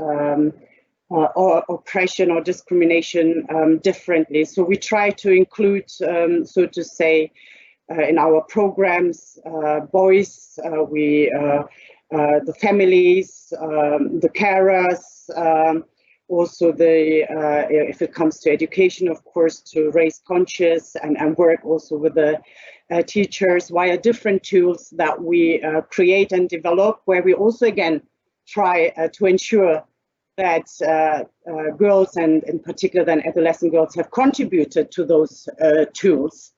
Speaker 7: or oppression or discrimination differently. So we try to include, so to say, in our programs, boys, the families, the carers, also if it comes to education, of course, to raise conscious and work also with the teachers via different tools that we create and develop, where we also, again, try to ensure that girls, and in particular then adolescent girls, have contributed to those tools,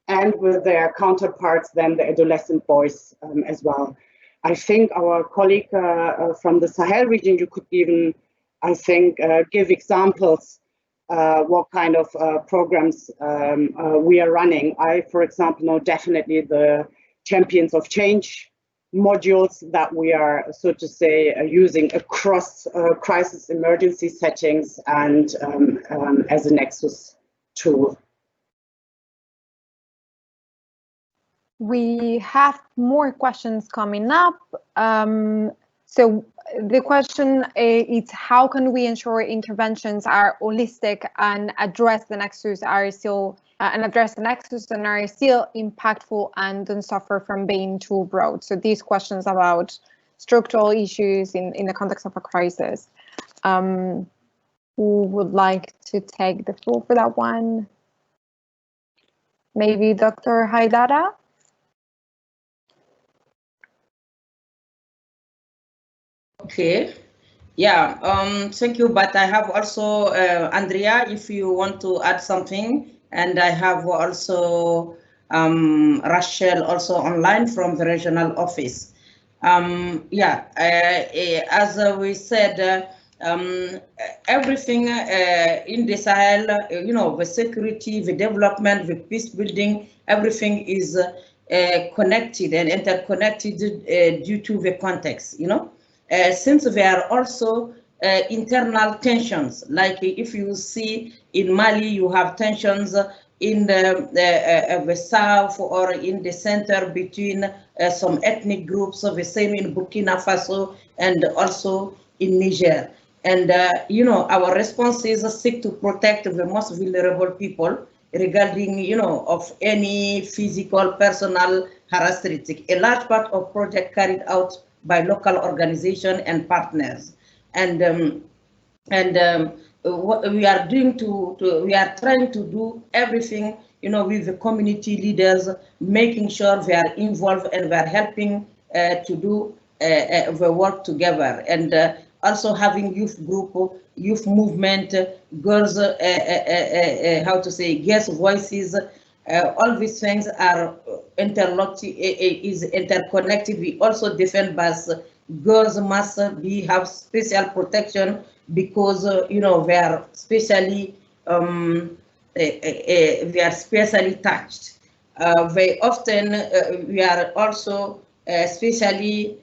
Speaker 7: and with their counterparts then the adolescent boys as well. I think our colleague from the Sahel region, you could even, I think, give examples what kind of programs we are running. I, for example, know definitely the Champions of Change modules that we are, so to say, using across crisis emergency settings and as a nexus tool.
Speaker 1: We have more questions coming up. So the question is, how can we ensure interventions are holistic and address the nexus and are still impactful and don't suffer from being too broad? So these questions about structural issues in the context of a crisis. Who would like to take the floor for that one? Maybe Dr. Haidara?
Speaker 2: Okay, yeah, thank you, but I have also Andrea, if you want to add something, and I have also Rachel also online from the regional office. As we said, everything in the Sahel, the security, the development, the peace building, everything is connected and interconnected due to the context, since there are also internal tensions, like if you see in Mali, you have tensions in the south or in the center between some ethnic groups, the same in Burkina Faso and also in Niger. And, our responses seek to protect the most vulnerable people regarding, of any physical, personal harassment. A large part of project carried out by local organizations and partners, and what we are doing we are trying to do everything, with the community leaders, making sure they are involved and we are helping to do the work together, and also having youth group, youth movement, girls, girls' voices. All these things are interconnected. We also defend us. Girls must have special protection because they are specially touched. Very often we are also especially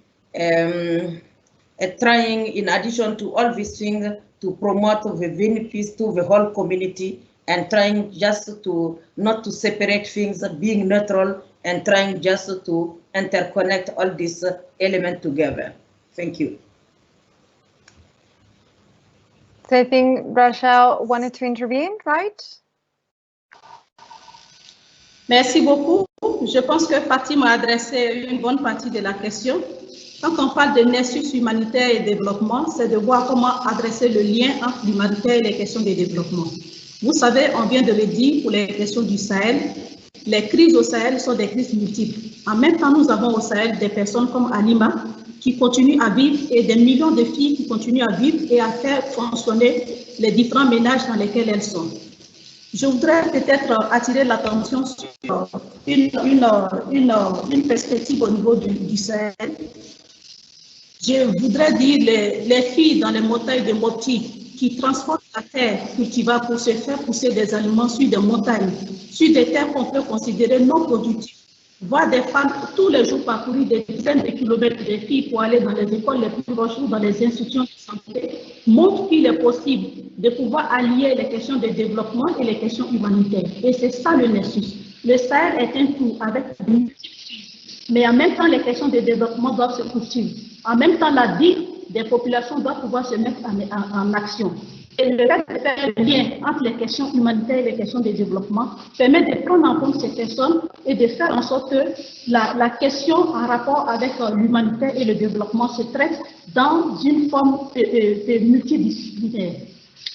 Speaker 2: trying, in addition to all these things, to promote the benefits to the whole community, and trying just to not to separate things, being neutral, and trying just to interconnect all these elements together. Thank you.
Speaker 1: So I think Rachel wanted to intervene, right?
Speaker 8: Merci beaucoup. Je pense que Fatima a adressé une bonne partie de la question. Quand on parle de nexus humanitaire et développement, c'est de voir comment adresser le lien entre l'humanitaire et les questions de développement. Vous savez, on vient de le dire pour les questions du Sahel, les crises au Sahel sont des crises multiples. En même temps, nous avons au Sahel des personnes comme Alima qui continuent à vivre et des millions de filles qui continuent à vivre et à faire fonctionner les différents ménages dans lesquels elles sont. Je voudrais peut-être attirer l'attention sur une perspective au niveau du Sahel. Je voudrais dire les filles dans les montagnes de Mopti qui transportent la terre cultivable pour se faire pousser des aliments sur des montagnes, sur des terres qu'on peut considérer non productives. Voir des femmes tous les jours parcourir des dizaines de kilomètres de filles pour aller dans les écoles les plus proches ou dans les institutions de santé montre qu'il est possible de pouvoir allier les questions de développement et les questions humanitaires. Et c'est ça le nexus. Le Sahel est un tout avec mais en même temps les questions de développement doivent se poursuivre. En même temps, la vie des populations doit pouvoir se mettre en action. Et le fait de faire le lien entre les questions humanitaires et les questions de développement permet de prendre en compte ces personnes et de faire en sorte que la question en rapport avec l'humanitaire et le développement se traite dans une forme multidisciplinaire.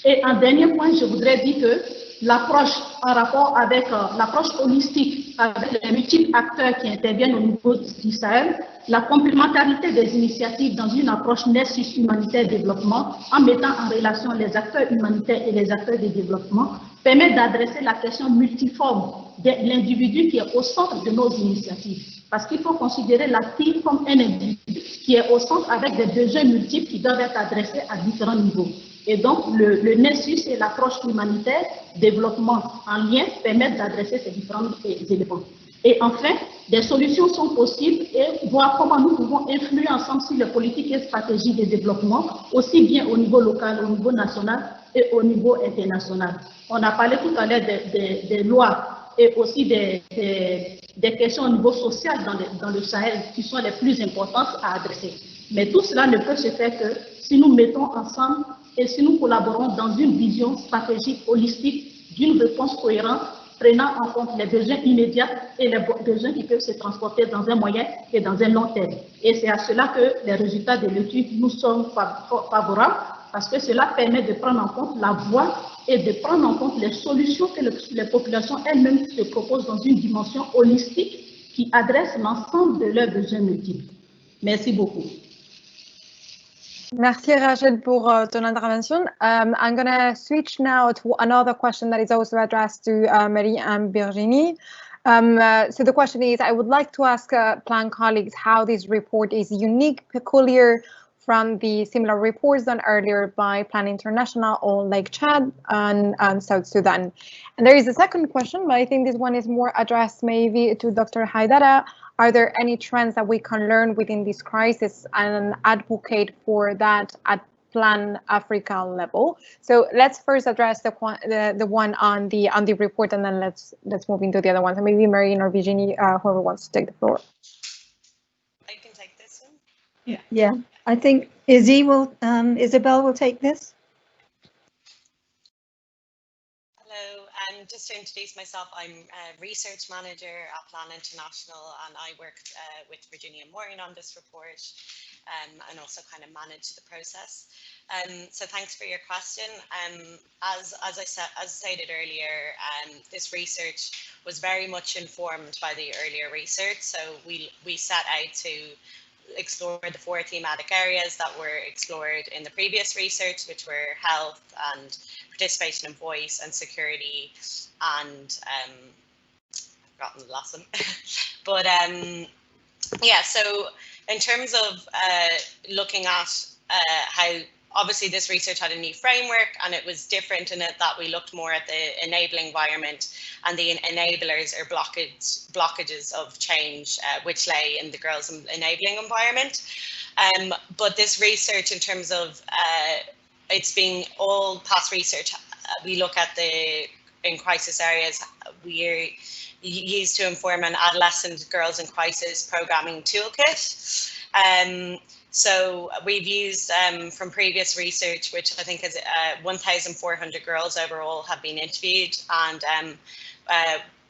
Speaker 8: Et en dernier point, je voudrais dire que l'approche en rapport avec l'approche holistique avec les multiples acteurs qui interviennent au niveau du Sahel, la complémentarité des initiatives dans une approche nexus humanitaire développement en mettant en relation les acteurs humanitaires et les acteurs de développement permet d'adresser la question multiforme de l'individu qui est au centre de nos initiatives. Parce qu'il faut considérer la fille comme un individu qui est au centre avec des besoins multiples qui doivent être adressés à différents niveaux. Et donc, le nexus et l'approche humanitaire, développement en lien, permettent d'adresser ces différents éléments. Et enfin, des solutions sont possibles et voir comment nous pouvons influer ensemble sur les politiques et stratégies de développement, aussi bien au niveau local, au niveau national et au niveau international. On a parlé tout à l'heure des lois et aussi des questions au niveau social dans le Sahel qui sont les plus importantes à adresser. Mais tout cela ne peut se faire que si nous mettons ensemble et si nous collaborons dans une vision stratégique holistique d'une réponse cohérente, prenant en compte les besoins immédiats et les besoins qui peuvent se transporter dans un moyen et dans un long terme. Et c'est à cela que les résultats de l'étude nous sont favorables, parce que cela permet de prendre en compte la voie et de prendre en compte les solutions que les populations elles-mêmes se proposent dans une dimension holistique qui adresse l'ensemble de leurs besoins multiples. Merci beaucoup.
Speaker 1: Merci, Rachel, pour ton intervention. I'm going to switch now to another question that is also addressed to Marie and Virginie. So the question is, I would like to ask Plan colleagues how this report is unique, peculiar from the similar reports done earlier by Plan International on Lake Chad and South Sudan. And there is a second question, but I think this one is more addressed maybe to Dr. Haidara. Are there any trends that we can learn within this crisis and advocate for that at Plan Africa level? So let's first address the one on the report, and then let's move into the other ones. So maybe Marine or Virginie, whoever wants to take the floor.
Speaker 9: I can take this one.
Speaker 4: Yeah. I think Isabel will take this.
Speaker 9: Hello, just to introduce myself, I'm a research manager at Plan International, and I worked with Virginia and Maureen on this report, and also kind of manage the process. So thanks for your question. As stated earlier, this research was very much informed by the earlier research. So we set out to explore the 4 thematic areas that were explored in the previous research, which were health and participation and voice and security and I've forgotten the last one. But yeah, so in terms of looking at how obviously this research had a new framework, and it was different in it that we looked more at the enabling environment and the enablers or blockages of change, which lay in the girls' enabling environment. But this research, in terms of it's being all past research, we look at in crisis areas, we're used to inform an adolescent girls in crisis programming toolkit. So we've used from previous research, which I think is 1,400 girls overall have been interviewed, and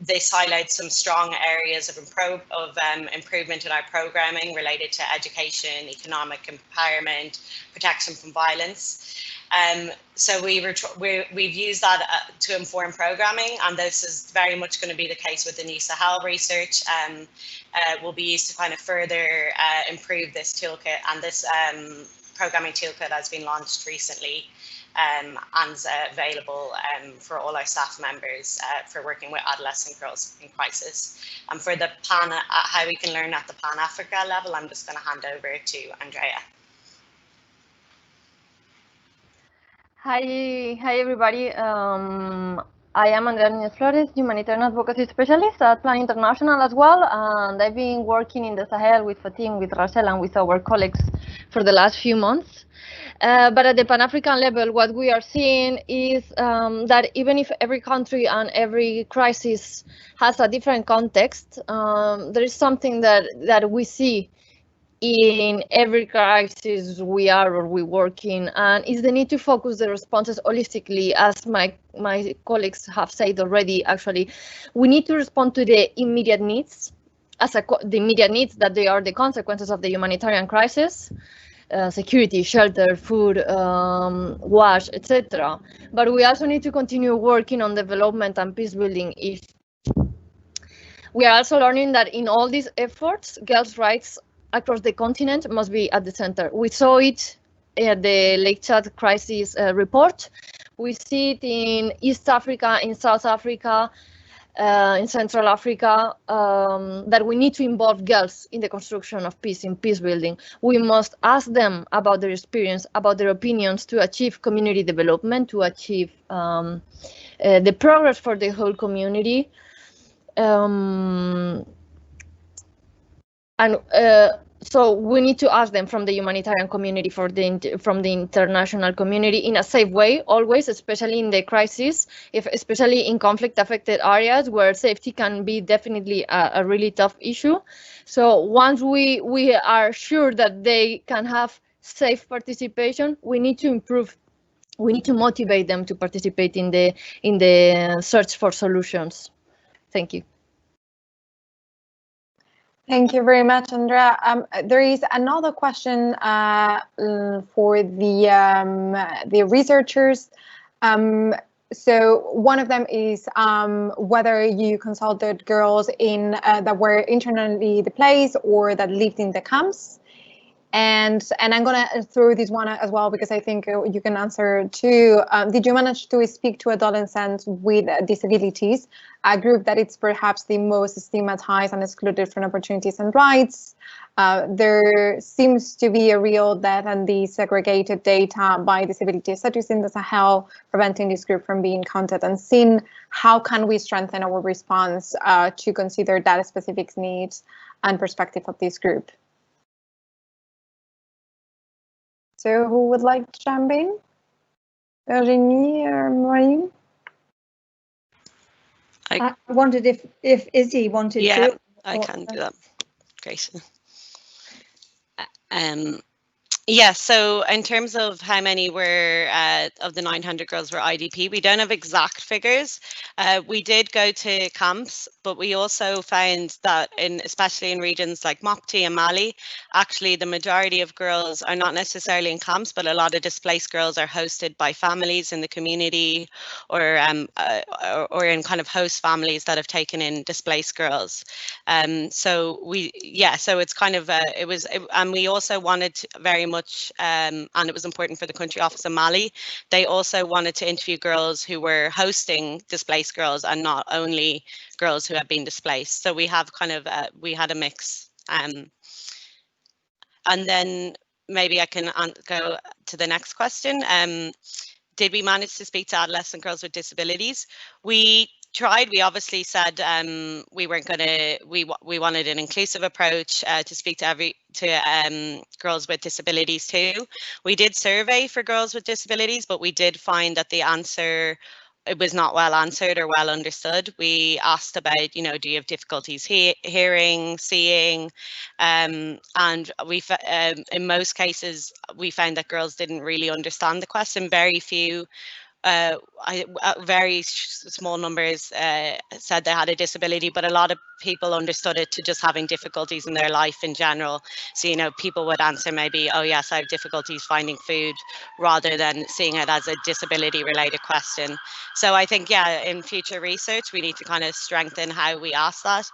Speaker 9: this highlights some strong areas of improvement in our programming related to education, economic empowerment, protection from violence. So we've used that to inform programming, and this is very much going to be the case with the new Sahel research. Will be used to kind of further improve this toolkit, and this programming toolkit has been launched recently and is available for all our staff members for working with adolescent girls in crisis. And for the how we can learn at the Pan Africa level, I'm just going to hand over to Andrea.
Speaker 10: Hi everybody. I am Andrea Núñez Flores, humanitarian advocacy specialist at Plan International as well, and I've been working in the Sahel with Fatim, with Rachel, and with our colleagues for the last few months. But at the Pan-African level, what we are seeing is that even if every country and every crisis has a different context, there is something that we see in every crisis we work in, and is the need to focus the responses holistically, as my colleagues have said already. Actually, we need to respond to the immediate needs, the immediate needs that they are the consequences of the humanitarian crisis, security, shelter, food, wash, etc. But we also need to continue working on development and peace building. If we are also learning that in all these efforts, girls' rights across the continent must be at the center. We saw it at the Lake Chad crisis report. We see it in East Africa, in South Africa, in Central Africa, that we need to involve girls in the construction of peace, in peace building. We must ask them about their experience, about their opinions to achieve community development, to achieve the progress for the whole community. And So we need to ask them from the humanitarian community, from the international community, in a safe way, always, especially in the crisis, especially in conflict-affected areas where safety can be definitely a really tough issue. So once we are sure that they can have safe participation, we need to improve. We need to motivate them to participate in the search for solutions. Thank you.
Speaker 1: Thank you very much, Andrea. There is another question for the researchers. So one of them is whether you consulted girls that were internally displaced or that lived in the camps. And I'm going to throw this one as well because I think you can answer too. Did you manage to speak to adolescents with disabilities, a group that is perhaps the most stigmatized and excluded from opportunities and rights? There seems to be a real death and desegregated data by disability status in the Sahel, preventing this group from being counted and seen. How can we strengthen our response to consider that specific needs and perspective of this group? So who would like to jump in? Virginie or Maureen?
Speaker 4: I wondered if Izzy wanted to.
Speaker 11: Yeah, I can do that. Great. Yeah, so in terms of how many were of the 900 girls were IDP, we don't have exact figures. We did go to camps, but we also found that especially in regions like Mopti and Mali, actually the majority of girls are not necessarily in camps, but a lot of displaced girls are hosted by families in the community or in kind of host families that have taken in displaced girls. So it's kind of and we also wanted very much, and it was important for the country office in Mali, they also wanted to interview girls who were hosting displaced girls and not only girls who had been displaced. So we have kind of we had a mix. And then maybe I can go to the next question. Did we manage to speak to adolescent girls with disabilities? We tried. We obviously said we weren't going to. We wanted an inclusive approach to speak to girls with disabilities too. We did survey for girls with disabilities, but we did find that the answer, it was not well answered or well understood. We asked about, do you have difficulties hearing, seeing, and we in most cases we found that girls didn't really understand the question. Very few. Very small numbers said they had a disability, but a lot of people understood it to just having difficulties in their life in general. So, people would answer maybe, oh yes, I have difficulties finding food, rather than seeing it as a disability related question. So I think, yeah, in future research, we need to kind of strengthen how we ask that.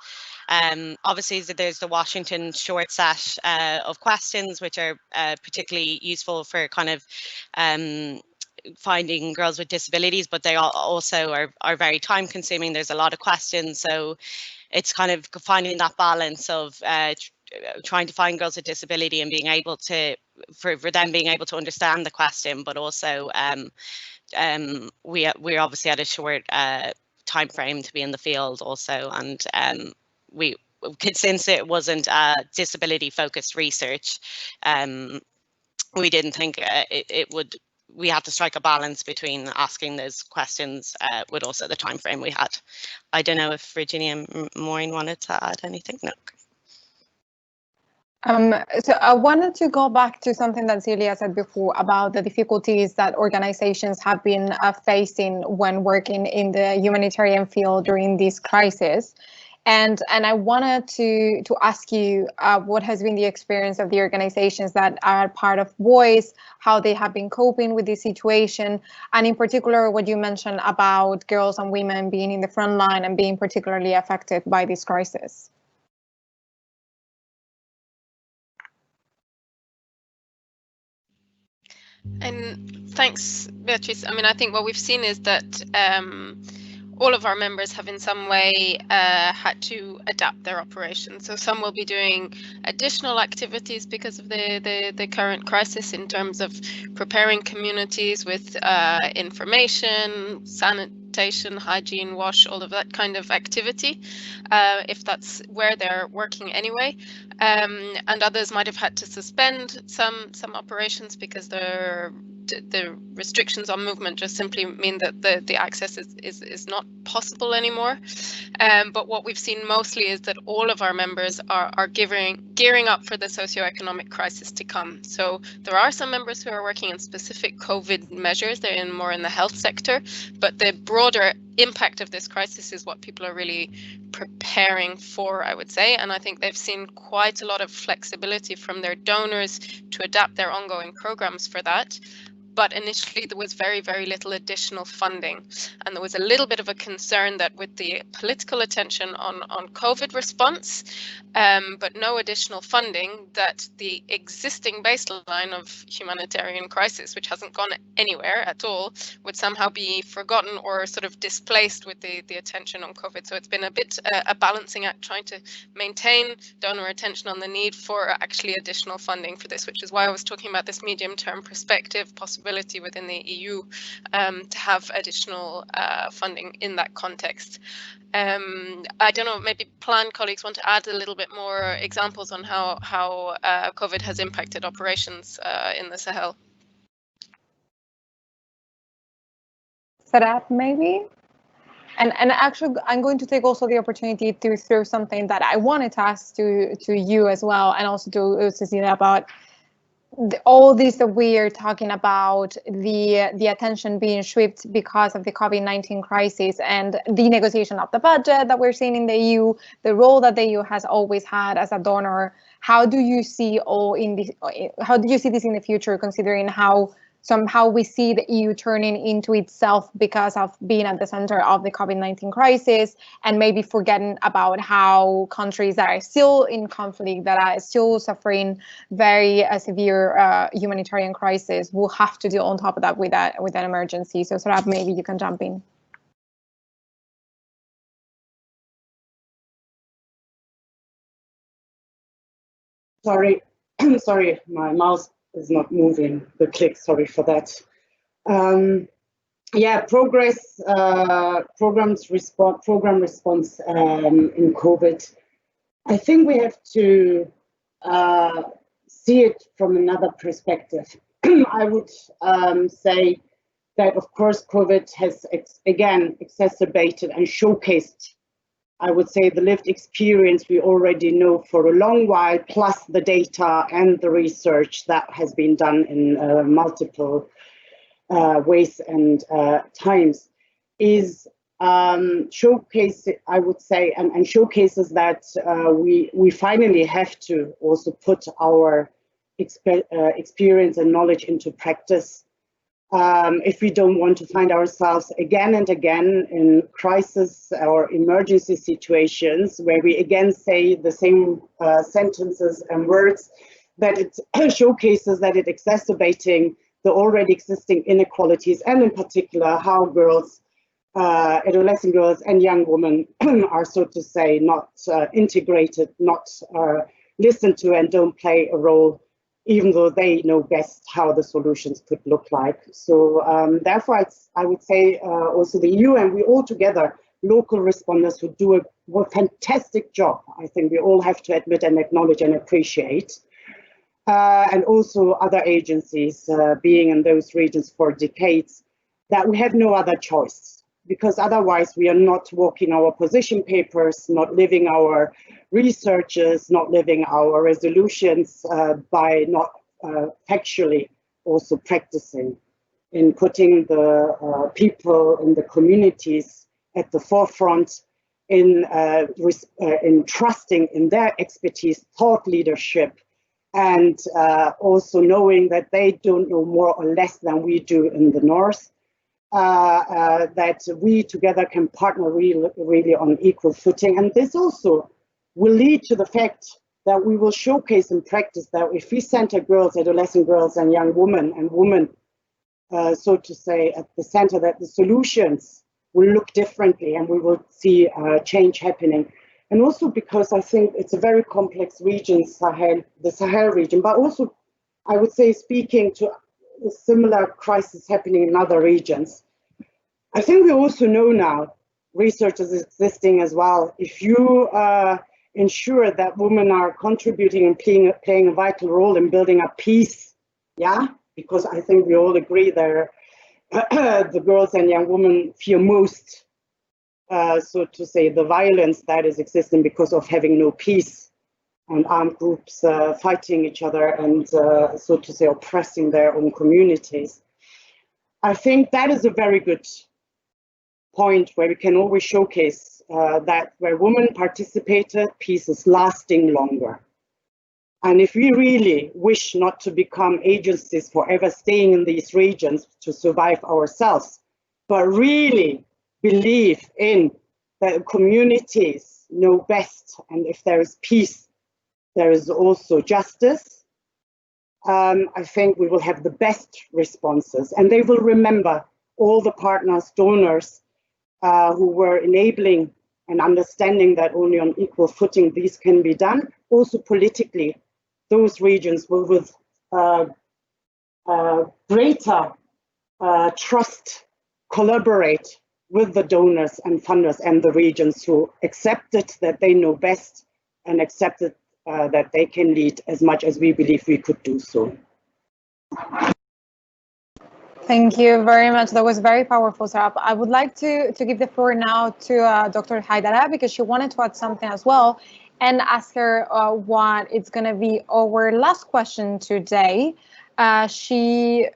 Speaker 11: Obviously, there's the Washington short set of questions, which are particularly useful for kind of finding girls with disabilities, but they also are very time consuming. There's a lot of questions, so it's kind of finding that balance of trying to find girls with disability and being able to, for them being able to understand the question, but also we obviously had a short time frame to be in the field also, and since it wasn't disability focused research, we didn't think it would. We had to strike a balance between asking those questions with also the time frame we had. I don't know if Virginia and Maureen wanted to add anything. No.
Speaker 1: So I wanted to go back to something that Celia said before about the difficulties that organizations have been facing when working in the humanitarian field during this crisis. And I wanted to ask you what has been the experience of the organizations that are part of Voice, how they have been coping with this situation, and in particular what you mentioned about girls and women being in the front line and being particularly affected by this crisis.
Speaker 6: And thanks, Beatrice. I mean, I think what we've seen is that all of our members have in some way had to adapt their operations. So some will be doing additional activities because of the current crisis in terms of preparing communities with information, sanitation, hygiene, wash, all of that kind of activity, if that's where they're working anyway. And others might have had to suspend some operations because the restrictions on movement just simply mean that the access is not possible anymore. But what we've seen mostly is that all of our members are gearing up for the socio-economic crisis to come. So there are some members who are working in specific COVID measures. They're more in the health sector, but the broader impact of this crisis is what people are really preparing for, I would say. And I think they've seen quite a lot of flexibility from their donors to adapt their ongoing programs for that. But initially there was very, very little additional funding. And there was a little bit of a concern that with the political attention on COVID response, but no additional funding, that the existing baseline of humanitarian crisis, which hasn't gone anywhere at all, would somehow be forgotten or sort of displaced with the attention on COVID. So it's been a bit a balancing act, trying to maintain donor attention on the need for actually additional funding for this, which is why I was talking about this medium-term perspective possibility within the EU to have additional funding in that context. I don't know, maybe Plan colleagues want to add a little bit more examples on how COVID has impacted operations in the Sahel.
Speaker 1: Sarat, maybe? And actually, I'm going to take also the opportunity to throw something that I wanted to ask to you as well, and also to Cecilia, about all this that we are talking about, the attention being shifted because of the COVID-19 crisis and the negotiation of the budget that we're seeing in the EU, the role that the EU has always had as a donor. How do you see how do you see this in the future, considering how somehow we see the EU turning into itself because of being at the center of the COVID-19 crisis, and maybe forgetting about how countries that are still in conflict, that are still suffering very severe humanitarian crisis, will have to deal on top of that with that emergency. So Sarab, maybe you can jump in.
Speaker 7: Sorry, sorry, my mouse is not moving, the click, sorry for that. Yeah, program response in COVID. I think we have to see it from another perspective. I would say that, of course, COVID has again exacerbated and showcased, I would say, the lived experience we already know for a long while, plus the data and the research that has been done in multiple ways and times, is showcase, I would say, and showcases that we finally have to also put our experience and knowledge into practice. If we don't want to find ourselves again and again in crisis or emergency situations where we again say the same sentences and words, that it showcases that it's exacerbating the already existing inequalities, and in particular how girls, adolescent girls and young women are, so to say, not integrated, not listened to, and don't play a role, even though they know best how the solutions could look like. So therefore, I would say also the EU and we all together, local responders who do a fantastic job, I think we all have to admit and acknowledge and appreciate. And also other agencies being in those regions for decades, that we have no other choice, because otherwise we are not walking our position papers, not living our researches, not living our resolutions by not factually also practicing in putting the people in the communities at the forefront, in trusting in their expertise, thought leadership, and also knowing that they don't know more or less than we do in the north. That we together can partner really on equal footing. And this also will lead to the fact that we will showcase in practice that if we center girls, adolescent girls and young women, so to say, at the center, that the solutions will look differently and we will see change happening. And also because I think it's a very complex region, Sahel, the Sahel region, but also I would say speaking to a similar crisis happening in other regions. I think we also know now, research is existing as well. If you ensure that women are contributing and playing a vital role in building up peace, yeah, because I think we all agree that the girls and young women fear most, so to say, the violence that is existing because of having no peace and armed groups fighting each other and, so to say, oppressing their own communities. I think that is a very good point where we can always showcase that where women participated, peace is lasting longer. And if we really wish not to become agencies forever staying in these regions to survive ourselves, but really believe in that communities know best, and if there is peace, there is also justice, I think we will have the best responses, and they will remember all the partners, donors, who were enabling and understanding that only on equal footing these can be done. Also politically, those regions will with greater trust collaborate with the donors and funders and the regions who accepted that they know best and accepted that they can lead as much as we believe we could do so.
Speaker 1: Thank you very much. That was very powerful, Sarah. I would like to give the floor now to Dr. Haidara, because she wanted to add something as well, and ask her what it's going to be our last question today. See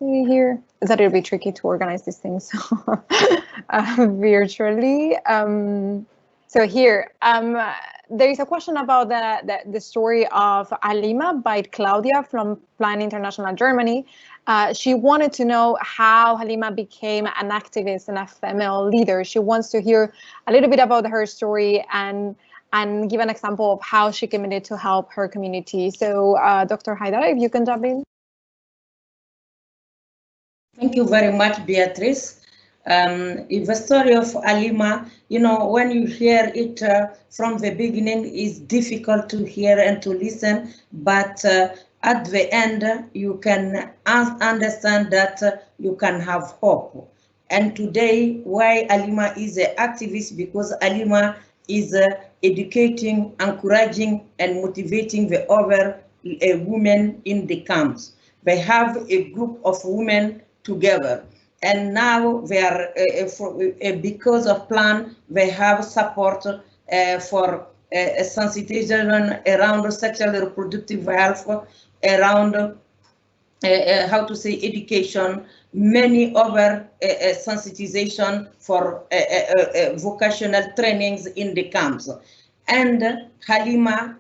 Speaker 1: here, that it'll be tricky to organize these things virtually. So here, there is a question about the story of Halima by Claudia from Plan International Germany. She wanted to know how Halima became an activist and a female leader. She wants to hear a little bit about her story and give an example of how she committed to help her community. So Dr. Haidara, if you can jump in.
Speaker 2: Thank you very much, Beatrice. In the story of Halima, you know, when you hear it from the beginning, it's difficult to hear and to listen, but at the end, you can understand that you can have hope. And today, why Halima is an activist? Because Halima is educating, encouraging, and motivating the other women in the camps. They have a group of women together. And now they are, because of Plan, they have support for sensitization around sexual and reproductive health, around how to say education, many other sensitization for vocational trainings in the camps. And Halima,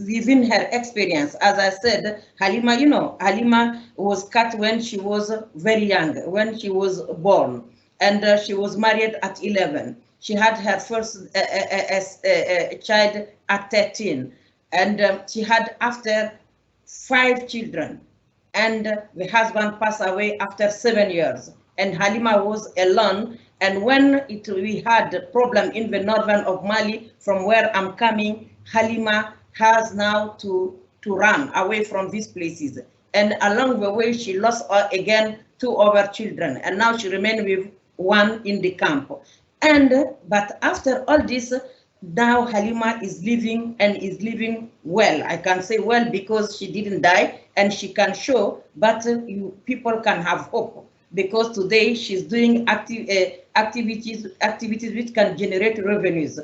Speaker 2: within her experience, as I said, Halima, you know, Halima was cut when she was very young, when she was born, and she was married at 11. She had her first child at 13, and she had after 5 children, and the husband passed away after 7 years, and Halima was alone. And when we had a problem in the northern of Mali, from where I'm coming, Halima has now to run away from these places. And along the way, she lost again 2 other children, and now she remained with 1 in the camp. But after all this, now Halima is living and is living well. I can say well because she didn't die and she can show, but people can have hope, because today she's doing activities which can generate revenues.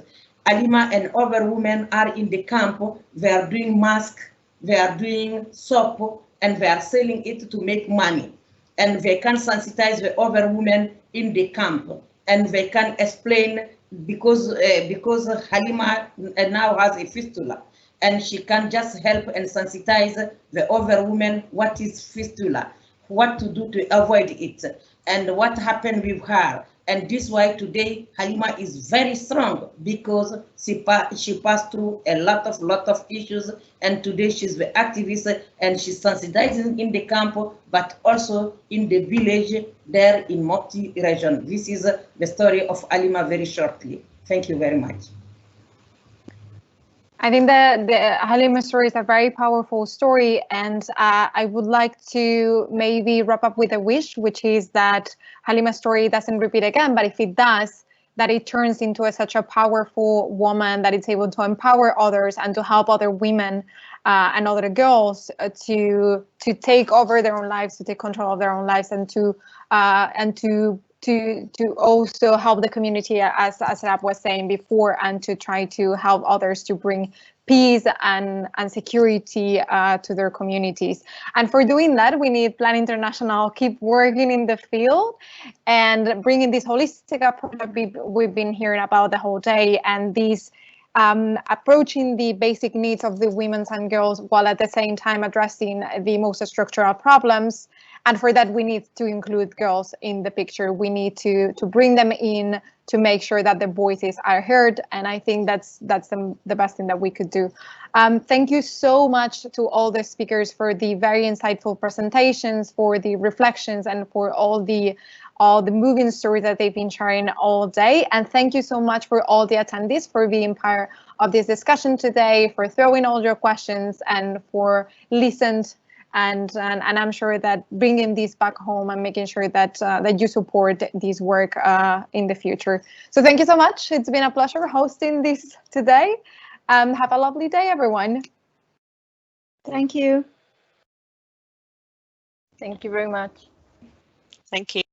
Speaker 2: Halima and other women are in the camp. They are doing masks, they are doing soap, and they are selling it to make money. And they can sensitize the other women in the camp, and they can explain, because Halima now has a fistula, and she can just help and sensitize the other women what is fistula, what to do to avoid it, and what happened with her. And this is why today Halima is very strong, because she passed through a lot of issues, and today she's the activist and she's sensitizing in the camp, but also in the village there in Mopti region. This is the story of Halima very shortly. Thank you very much.
Speaker 1: I think that the Halima's story is a very powerful story, and I would like to maybe wrap up with a wish, which is that Halima's story doesn't repeat again, but if it does, that it turns into such a powerful woman that it's able to empower others and to help other women and other girls to take over their own lives, to take control of their own lives, and to also help the community, as Rab was saying before, and to try to help others to bring peace and security to their communities. And for doing that, we need Plan International keep working in the field and bringing this holistic approach that we've been hearing about the whole day, and these approaching the basic needs of the women and girls while at the same time addressing the most structural problems. And for that, we need to include girls in the picture. We need to bring them in to make sure that their voices are heard. And I think that's the best thing that we could do. Thank you so much to all the speakers for the very insightful presentations, for the reflections, and for all the moving stories that they've been sharing all day. And thank you so much for all the attendees for being part of this discussion today, for throwing all your questions, and for listened. And I'm sure that bringing this back home and making sure that that you support this work in the future. So thank you so much. It's been a pleasure hosting this today. Have a lovely day, everyone.
Speaker 4: Thank you.
Speaker 10: Thank you very much.
Speaker 11: Thank you.